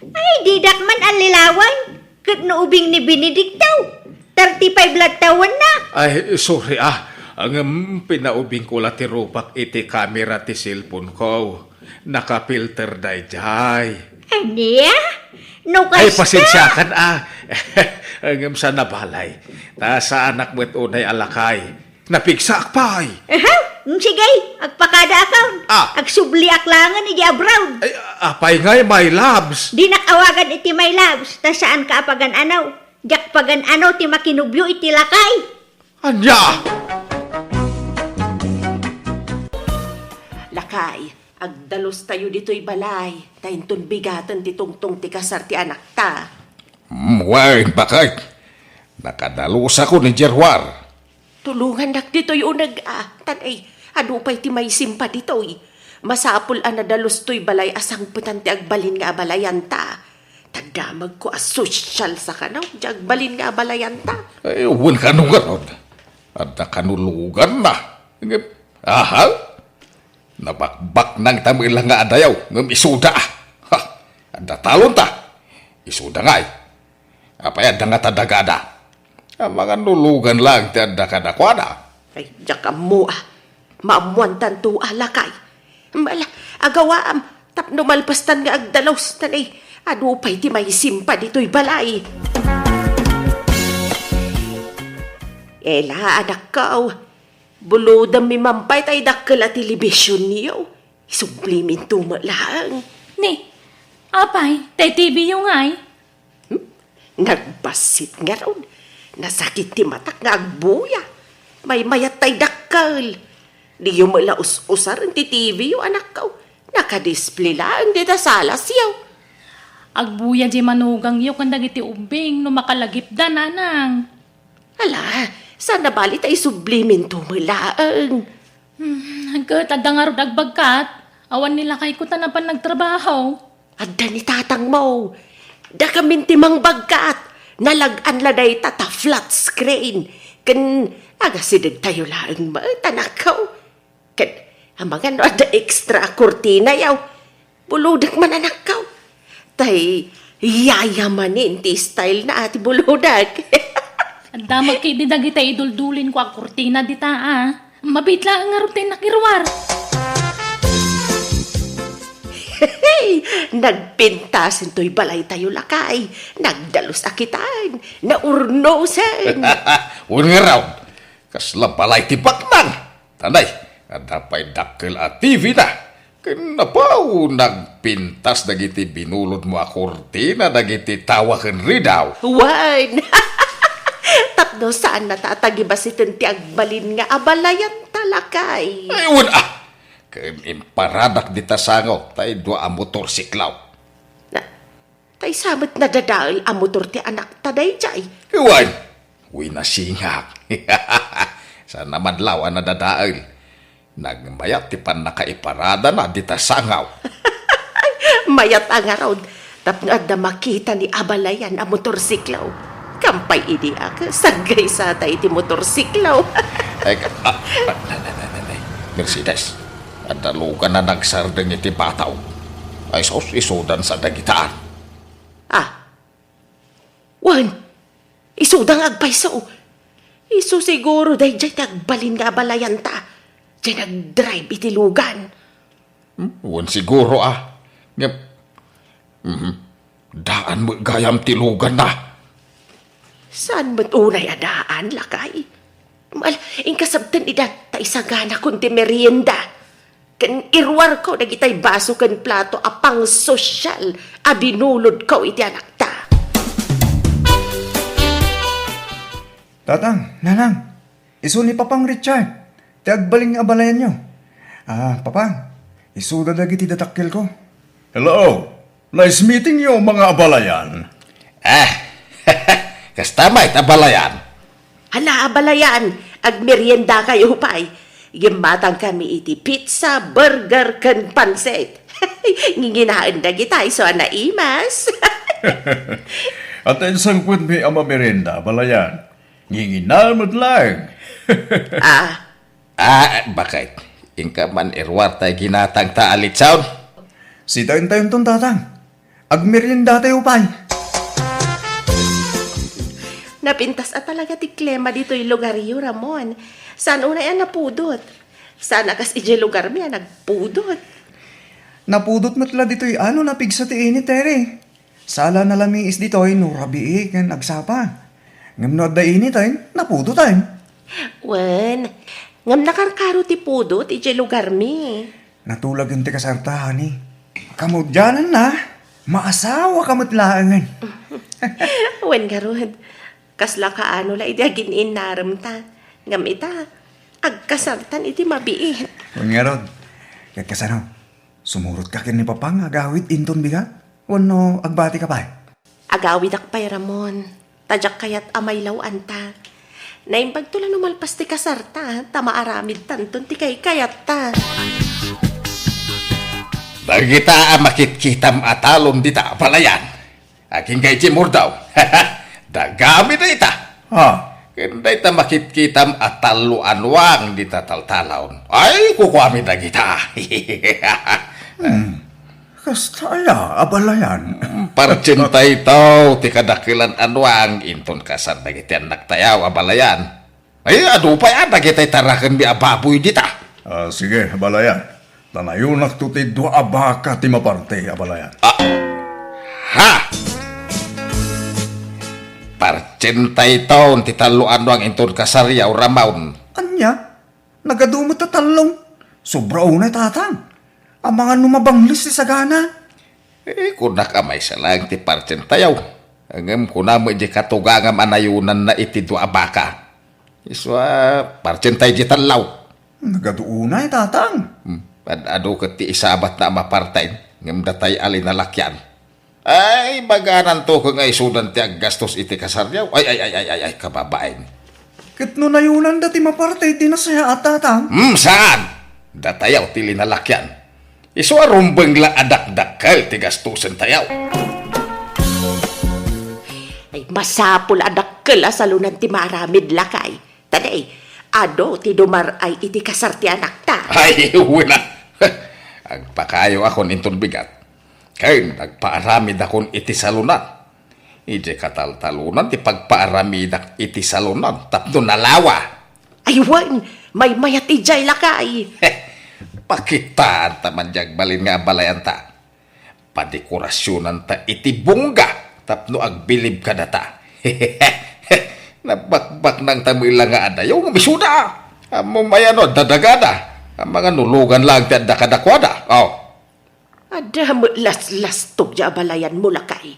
Ay, didak man alilawan. Kat ubing ni Benedicto. 35 lat taon na. ay sorry Ang pinaubing ko la ti rupak iti kamera ti cellphone ko. Nakapilter day jay. Aniya? No Ay, kasta? pasensyakan Ang sa nabalay. Ta sa anak mo't unay alakay. Napigsak pa'y. Sige, agpakada account. Agsubli aklangan ni Abroad. Ay, apay ngay, my loves. Di nakawagan iti my loves. Ta saan ka apagan anaw? Jak pagan anaw ti makinubyo iti lakay. Anya! Lakay, agdalos tayo dito'y balay. Tainton bigatan ti tungtong ti kasar ti anak ta. Why, bakit? Nakadalos ako ni Jerwar. Tulungan dak dito'y unag tanay, ano pa'y ti may simpa dito'y. Masapul anadalos to'y balay asang putan ti agbalin nga abalayan ta. Tagdamag ko asosyal sa kanaw, di agbalin nga abalayan ta. Ay, uwan ka nung ganon. At nakanulugan na. Aha? Nabakbak ng tamilang nga adayaw, ng isuda. Ha? At natalon ta. Isuda nga eh. Apay nga tadagada. Ang mga nulugan lang ti adakadakwana. Ay, diyak mo maamuan tanto alakay. Mala, agawaam, tapno malpastan nga agdalos, tanay, ano pa'y ti may simpa dito'y balay. Ela, anak ka, bulodang mi mampay tay dakkel a telebisyon niyo. Sublimin tumalang. Ni, apay, tay TV yung ay. Nagbasit nga ron. Nasakit ti matak nga agbuya. May mayat tay dakkel. Di yung malaus-usar ti TV yung anak ka. Nakadisplay lang di ta salas yaw. Agbuya di manugang yo kanda iti ubing no makalagip da nanang. Ala, sana balit ay sublimin tumalaang. Nagkatadda nga ro dagbagkat. Awan nila kay kuta na pa nagtrabaho. Adda ni tatang mo. Da kamin timang bagkat. Nalagan laday tata flat screen. Kan agasidag tayo lang tanakaw. Kan amang ano ada extra kurtina yaw. Buludak man anakaw. Tay yayamanin ti style na ati buludak. Ang damag kay di dagita iduldulin ko ang kurtina dita Mabitla nga rutin nakirwar. Hey, nagpintasin to'y balay tayo lakay. Nagdalos akitan. Naurnosan. Uwan nga raw. Kasla balay ti baknan. Tanay, adapay dakkel at TV na. Kinapaw nagpintas dagiti binulod mo a kurtina dagiti tawaken ridaw. Wan. Tapno saan natatagibasitin ti agbalin nga abalayan talakay. Ay, uwan imparadak di tasangaw, tayo dua ang motorsiklaw. Tay samat na dadaal ang motor ti anak taday jay. Iwan, uwi na singak. Sa naman lawan na dadaal. Nagmayat ti pan nakaiparada na di tasangaw. Mayat ang araw. Tapno adda makita ni abalayan ang motorsiklaw. Kampay idi ak, sagay sa tay ti motorsiklaw. Ay, Mercedes. At dalugan na nagsardeng iti bataw. Ay sos, isudan sa dagitaan. Wan, isudang agpayso. Isu siguro dahi dyan nagbalin nga balayan ta. Dyan nag-drive itilugan. Wan siguro Nga, daan mo gayam tilugan na. Saan mo't unay adaan, lakay? Ingkasabtan idat ta isagana kunti merienda. Kan irwar ko nagitay baso kan plato apang sosyal abinulod ko iti anak ta. Tatang, nanang, iso ni Papang Richard. Ti agbaling nga abalayan nyo. Papang, iso dadagiti datakkel ko. Hello. Nice meeting you, mga abalayan. Kastamay, tabalayan. Hala, abalayan, agmerienda kayo hupay. Gimatang kami iti pizza, burger, kan pansit. Nginginaan na kita, iso anaimas. At isang mi ama merenda, abalayan. Nginginamot lang. Bakit? Ingka man irwar tayo ginatang taalit sound? Si tayon-tayon ton tatang. Agmerienda tayo pay. Napintas at talaga ti Klema dito'y lugaryo, Ramon. Saan una yan napudot? Sana kas ije lugar miya nagpudot. Napudot matla dito'y napigsa ti init tere. Sala na lami is dito'y nurabi kan agsapa. Ngam no da init ay napudot ay. Wen, ngam nakarkaro ti pudot ije lugar mi. Natulag yung ti kasartahan eh. Kamudyanan na. Maasawa kamutlaangan. Wen garod, kasla kaano la iti aginin naramta. Ngam ita, agkasartan iti mabiit. Huwag nga rod. Kasano, sumurot ka kin ni Papang agawit inton bigat? Wano agbati ka pa? Agawid akpay, Ramon. Tadyak kayat amay lawan ta. Naimbag to lang numalpas ti kasarta, tamaaramid tanton ti kay kayat ta. Dagita makitkitam atalon dita palayan. Aking kay Jimur daw. Dagami na ita. Kanda ita makitkitam atalo anwang dita taltalon. Ay, kukuami dagita. Kastaya, abalayan. Parcintay tau ti kadakilan anwang inton kasar dagiti anak tayaw abalayan. Ay, adu pa yan dagiti tarakan bi ababoy dita. Sige, abalayan. Tanayunak to ti dua abaka ti maparte, abalayan. Parcintay tau ti talo anwang inton kasaryaw ramaun. Anya, nagadumot na talong. Sobra unay tatang. Ang mga numabanglis ti sagana. Kunak amay sa lang ti parcentayaw. Angam kunamo di katugangam anayunan na iti dua abaka. Iswa parcentay di talaw. Nagaduunay tatang. Ado ket ti isabat na mapartain. Ngam datay alin na lakyan. Ay, baganan to kung ay sudan ti aggastos iti kasaryaw. Ay, kababain. Kit no nayunan dati maparte di na saya at tatang. Saan? Datayaw ti linalakyan. Iso arumbeng lang adak-dakal ti gastusan tayaw. Ay masapul adakkel asalunan ti maramid lakay. Tanay, ado ti dumar ay iti kasar ti anak ta. Ay, wala. Agpakayo akon inton bigat. Kaya nagpaaramid akon iti salunan. Ije kataltalunan ti pagpaaramid iti salunan. Tapno nalawa. Ay wan, may mayat ijay lakay. Pakitaan taman jag balin nga balayan ta. Padekorasyonan ta iti bungga. Tapno agbilib ka data. Nabakbak ng tamila nga adayaw nga misuda. Amo mayano dadagada. Ang mga nulugan lang ti adakadakwada. Ada mo las-las tog ja balayan mo lakay.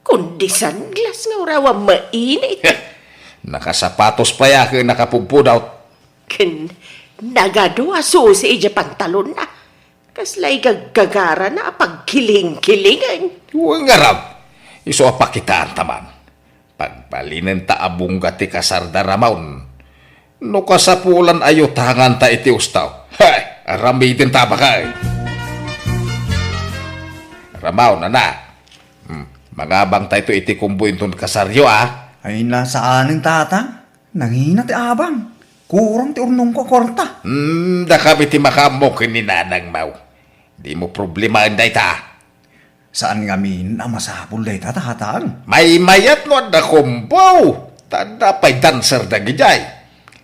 Kundi sanglas nga urawa mainit. Nakasapatos pa ya kaya nakapupudawt. Nagado susi ija pantalon na. Kaslay gaggagara na pagkiling-kilingan. Huwag nga rab. Iso apakitaan taman. Pagbalinin ta abungga ti kasardaramaon. No kasapulan ayo tangan ta iti ustaw. Hay, aramidin ta ba kay? Ramaw na. Mangabang ta ito iti kumbuin ton kasaryo Ay nasaanin tatang. Nangina ti abang. Kurang ti urnong ko korta. Da kami ti makamok ni nanang mau. Di mo problema inday ta. Saan ngamin na masapul day tatang? May mayat no da kumbaw. Tanda pa'y dancer da gijay.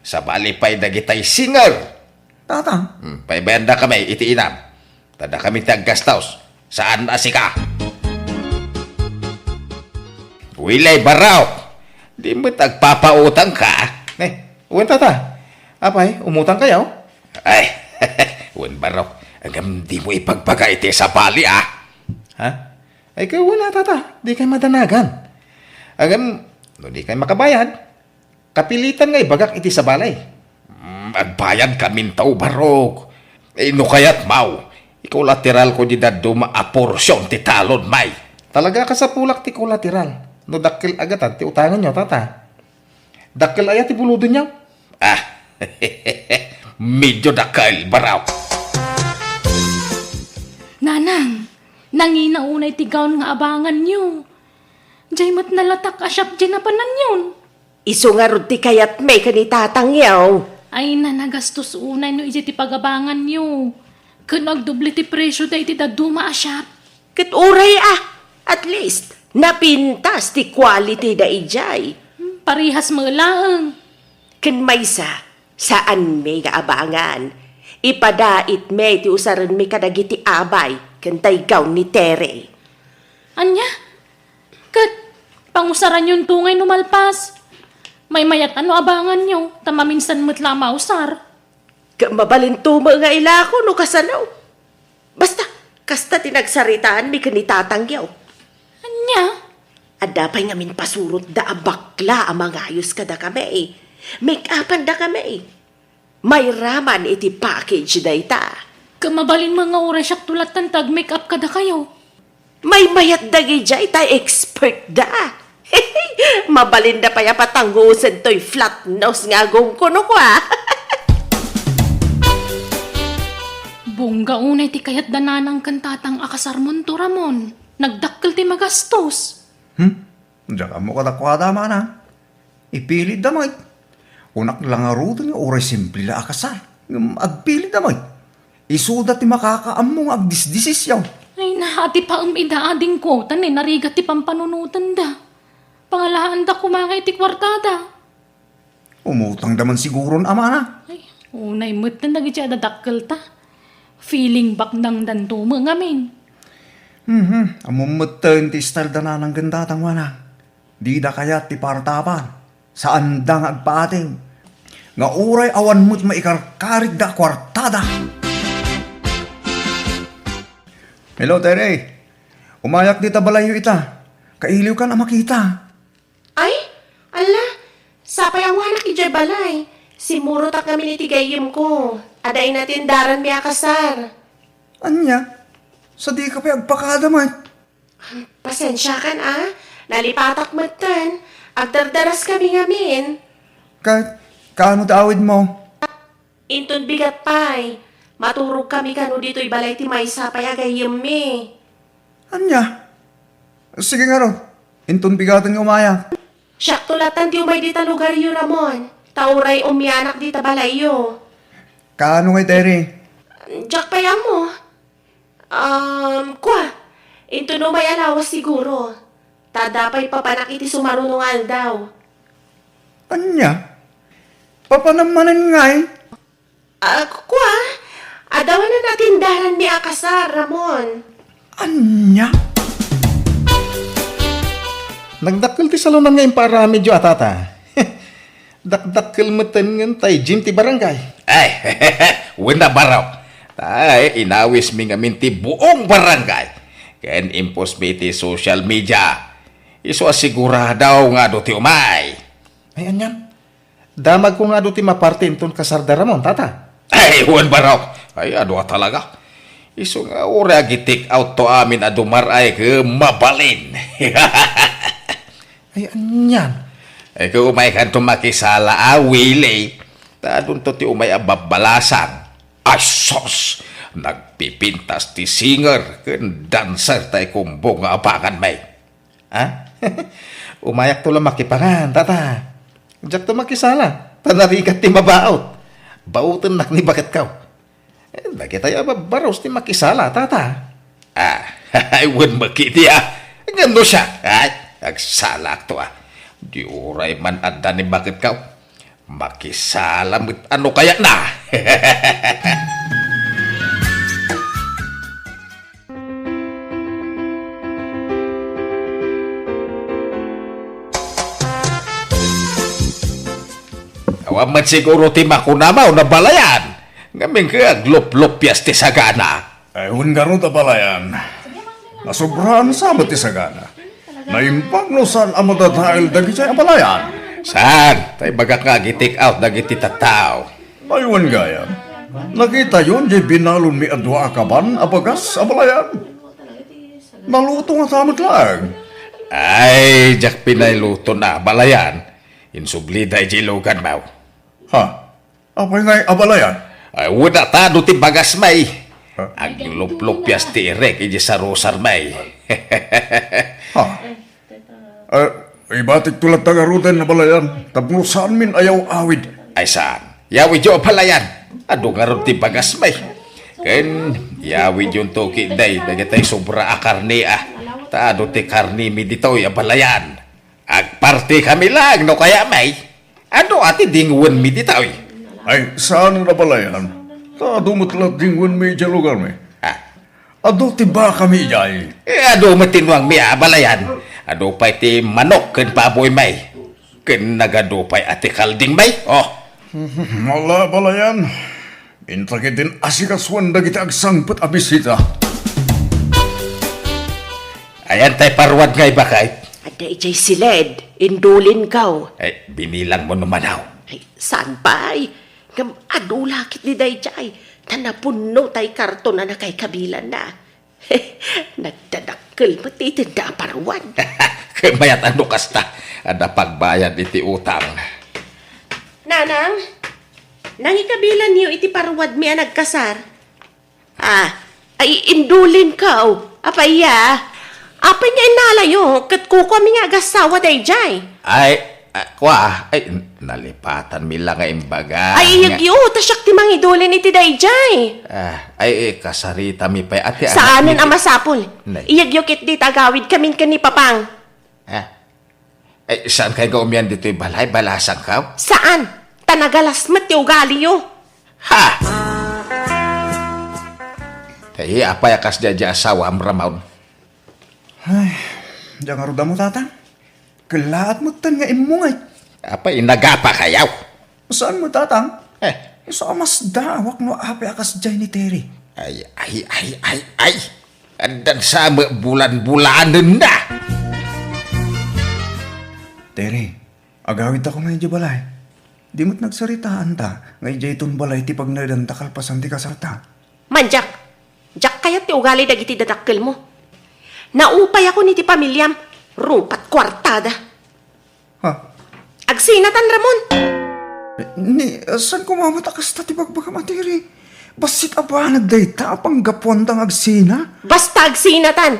Sa bali pa'y dagitay singer. Tatang? Pa'y benda kami iti inam. Tanda kami taggastaos. Saan asika? Wilay baraw. Di mo tagpapautang ka. Uwan tata. Apay, umutang kayo? Ay, wan baraw. Agam di mo ipagbaga iti sa bali Ha? Ay kayo wala tata. Di kayo madanagan. Agam, no di kayo makabayad. Kapilitan nga ibagak iti sa balay. Agbayad kamin tao barog. No kayat mau. Ikaw lateral ko di daduma a porsyon ti talon may. Talaga ka sa pulak ti kolateral. No dakil agatan ti utangan nyo tata. Dakil ayat ti buludon nyo. Medyo dakal baraw. Nanang, nanginaunay ti gaon nga abangan nyo. Diyay mat nalatak asyap dyan na panan yun. Iso nga rod ti kayat may kanitatang yaw. Ay na nagastos unay no iti ti pagabangan nyo. Kanag doble ti presyo da iti daduma asyap. Kat uray at least, napintas ti quality da ijay. Parihas mo lang. Kan maysa, saan may kaabangan? Ipadait may ti usaran may kadagiti abay, kan taygaw ni Tere. Anya? Kat, pangusaran yung tungay numalpas. May mayat ano abangan nyo, tamaminsan mo't lama usar. Mabalintuma nga ilako no kasanaw. Basta, kasta tinagsaritaan may kanitatangyaw. Anya? Adapay ngamin pasurot da abakla ang mga ayos kada kami. Make-upan da kami. May raman iti package da ita. Kamabalin mga oras siyak tulatan tag make-up kada kayo. May mayat da gijay ta expert da. Mabalin da pa ya patanggusan to'y flat nose nga gong kuno ko Bongga unay ti kayat dananang kantatang akasar mon to Ramon. Nagdakkel ti magastos. Diyan ka mo kadakwada mana. Ipilit damay. Unak lang arudo nga oray simple la akasar. Agpilit damay. Isuda ti makakaamong agdisdisisyaw. Ay nahati pa idaading ko. Tanin narigat ti pampanunutan da. Pangalahan da kumangay ti kwartada. Umutang daman siguro na mana. Ay, unay mo't na nagitya dadakkel ta. Feeling back ng dantumo ngamin. Amumatan ti style da na ng gandatang mana. Di da kaya ti partapan. Saan da nga agpaating. Nga uray awan mo't maikarkarig da kwartada. Hello, Tere. Umayak di tabalayo ita. Kailiw ka na makita. Ay, ala, sapay ang wanak ijay balay. Simuro tak kami ni tigayim ko. Aday natin daran mi akasar. Anya? Sa di ka pa agpakada man. Pasensya kan nalipatak matan. Agdardaras kami ngamin. Kahit kaano daawid mo? Inton bigat pay. Maturog kami kano dito'y balay ti may sapay agayim mi. Anya? Sige nga ro. Inton bigatan nga umaya. Siyak tulatan ti umay dita lugar yu Ramon. Tauray umyanak dita balay yu. Kaano ngay Terry? Jack pa yan mo. Kwa, inton umay alawas siguro. Tadapay papanak iti sumarunungal daw. Anya? Papanamanan ngay? Kwa, adawan na natin daran ni akasar, Ramon. Anya? Nagdakil ti salunan nga yung para medyo atata. Dakdakil mo nga tay Jim ti barangay. Ay, wala baraw. Tay, inawis mi ngamin ti buong barangay. Ken impos mi ti social media. Iso asigura daw nga do ti umay. Ay, anyan. Damag ko nga do ti maparte inton kasarda Ramon, tata. Ay, wan baraw. Ay, ado talaga. Iso nga ura gitik out to amin adumar ay ke mabalin. Ay, anyan. Ay, kung umay kan tumakisala, Willie, tadun to ti umay ababalasan. Asos! Nagpipintas ti singer, ken dancer tay kumbong nga apakan may. Ha? Umayak to lang makipangan, tata. Diyak to makisala. Tanarikat ti mabaot. Bautan nak ni bakit kaw. Lagi tayo baros ti makisala, tata. Ay, wan makiti Ngano siya? Ay, agsalak to Di uray man adda ni bakit ka. Makisalam ano kaya na? Awa man siguro ti makunamaw na balayan. Ngaming ka glop-lopyas ti sagana. Ay, hungarot abalayan. Nasobrahan sa ti sagana. Naimpang no saan ang matatahil dagi siya abalayan. Saan? Tay baga nga gitik out dagiti tattao. Aywan gaya. Nakita yun, di binalon mi adwa akaban, abagas, abalayan. Naluto nga tamat lang. Ay, jak pinayluto na balayan. Insublida jilugan mau. Ha? Apay nga'y abalayan? Ay, wala tado ti bagas may. Ang lup-lupyas ti irek iji sa rosar may. Ha? Ibatik tulad tagarutan na balayan. Tapno saan min ayaw awid. Ay saan? Yawid yung palayan. Ado nga ron ti bagas may. Ken, yawid yung toki day. Dagatay sobra akarni Taado ti karni mi dito'y abalayan. Agparti kami lang no kaya may. Ano ati dingwan mi dito'y? Ay, saan na balayan? Taado matlat dingwan mi dyan lugar mi. Ado ti ba kami jay? Ado matinwang mi abalayan. Ado pa'y ti manok ken paboy may. Ken nagado pa'y ati kalding may. Mala balayan. Intakitin asikaswan dagiti agsangpet abisita. Ayan tay parwad ngay bakay. Ada ijay siled, indulin kaw. Ay, binilang mo naman aw. Ay, saan pa ay? Ngam adulakit ni dayjay. Tanapuno tay karton na nakay kabilan na. Nagdadakkel matitinda parawan. Kamayat ano kasta. Ada pagbayad iti utang. Nanang, nangikabilan niyo iti parwad mi nagkasar. Ay indulin kaw. Apaya. Apay niya inalayo, kat kuko mi nga agasawa dayjay. Ay, nalipatan mi lang nga imbaga. Ay, iyagyo, tasyak ti mangidulin iti dayjay. Kasarita mi pa'y ati. Saanin ang masapol? Nay. Iyagyo kit di tagawid kamin kani papang. Saan kayo gaumian dito'y balay? Balasang ka? Saan? Tanagalas mati ugali yo. Ha! Ay, apay akas dya asawa amramaw. Ay, diyan nga roda mo tatang. Kalaat mo tan nga imungay. Apay, inagapa kayaw. Saan mo tatang? So mas dawak no api akas dyan ni Terry. Ay. Andan sa bulan-bulanan na. Terry, agawid ako ngayon di balay. Di mo't nagsaritaan ta. Ngayon di itong balay ti pag nadanta kalpasan ti kasarta. Manjak, jak kayat ti ugali dagiti dadakkel mo. Naupay ako ni ti pamilyam, rupat kwartada. Ha? Agsinatan, Ramon. Saan kumamatakas ta ti bagbaga matiri? Basit aba nagdayta apang gapuan tang agsina? Basta agsinatan.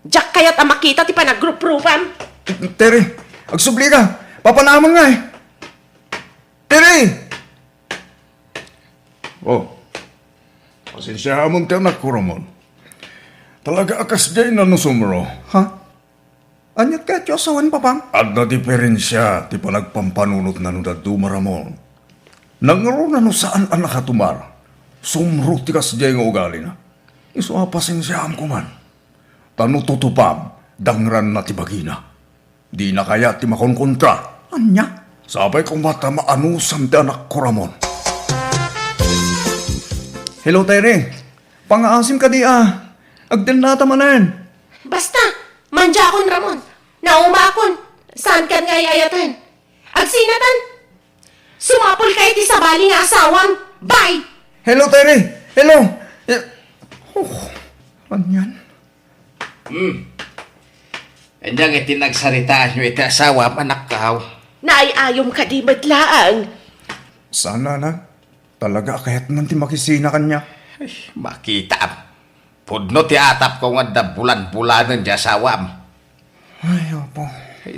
Jak kayat ang makita ti panag-group-groupam. Terry, agsubli ka. Papanaman nga eh. Terry! Pasensya hamon ti anak ko, Ramon. Talaga akas dyan na nusumro. Ha? Anyat ka tiyo asawan papang? At na diferensya ti panagpampanunot na nudaduma, Ramon. Nangaro na no saan ang nakatumar. Sumro ti kas dyan nga ugali na. Iso pasensyahan ko man. Tano tutupam, dangran na ti bagina. Di na kaya ti makonkontra. Anya? Sabay kong mata maanusam ti anak ko, Ramon. Hello, Terry. Pang-aasim ka di Agdil na tamanan. Basta, manja akon, Ramon. Nauma akon. Saan kan nga yayatan? Agsinatan. Sumapol kayo ti sabali nga asawam. Bye! Hello, Terry. Hello. Anyan? Anyang iti nagsaritaan nyo iti asawa, anak kaw. Naayayom ka di madlaang. Sana na. Talaga kahit nanti makisina kanya. Makita. Pudno ti atap ko nga da bulan-bulanan di asawam. Ay, opo.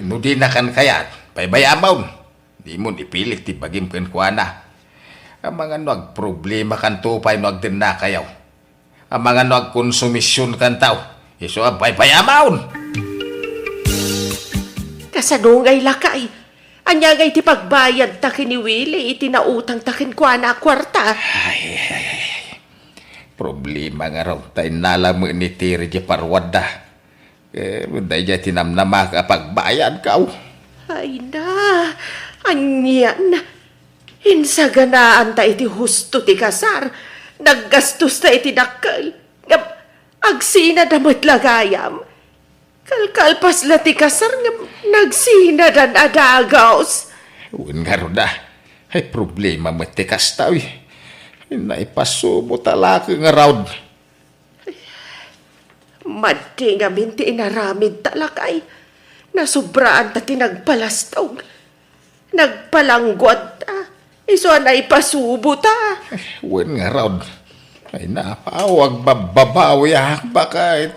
No di na kan kayat. Paybayamaw. Di mo ipilit ti bagim ken kuana. Ang mga problema kan tupay no agden na kayaw. Ang mga konsumisyon kan tao. Iso abay bayamaon. Kasanungay lakay. Anya ngay ti pagbayad ta kini Willie, itinautang ta kin kwa na kwarta. Problema nga raw tayo nalamu ni Tiri di parwada. Munday di tinamnama ka pagbayad ka. Ay na, anyan. Hinsaganaan ta iti husto ti kasar. Naggastos ta iti dakkel. Agsina damot lagayam. Kalkalpas la ti kasar nga nagsina dan adagaos. Uwan nga rin ay problema mo ti kastaw. Naipasubo talaki nga raw. Madi nga minti inaramid talakay. Nasubraan ta tinagpalastog. Nagpalanggwad ta. Iso na ipasubo ta. Uwan nga raw. Ay napawag bababawi baka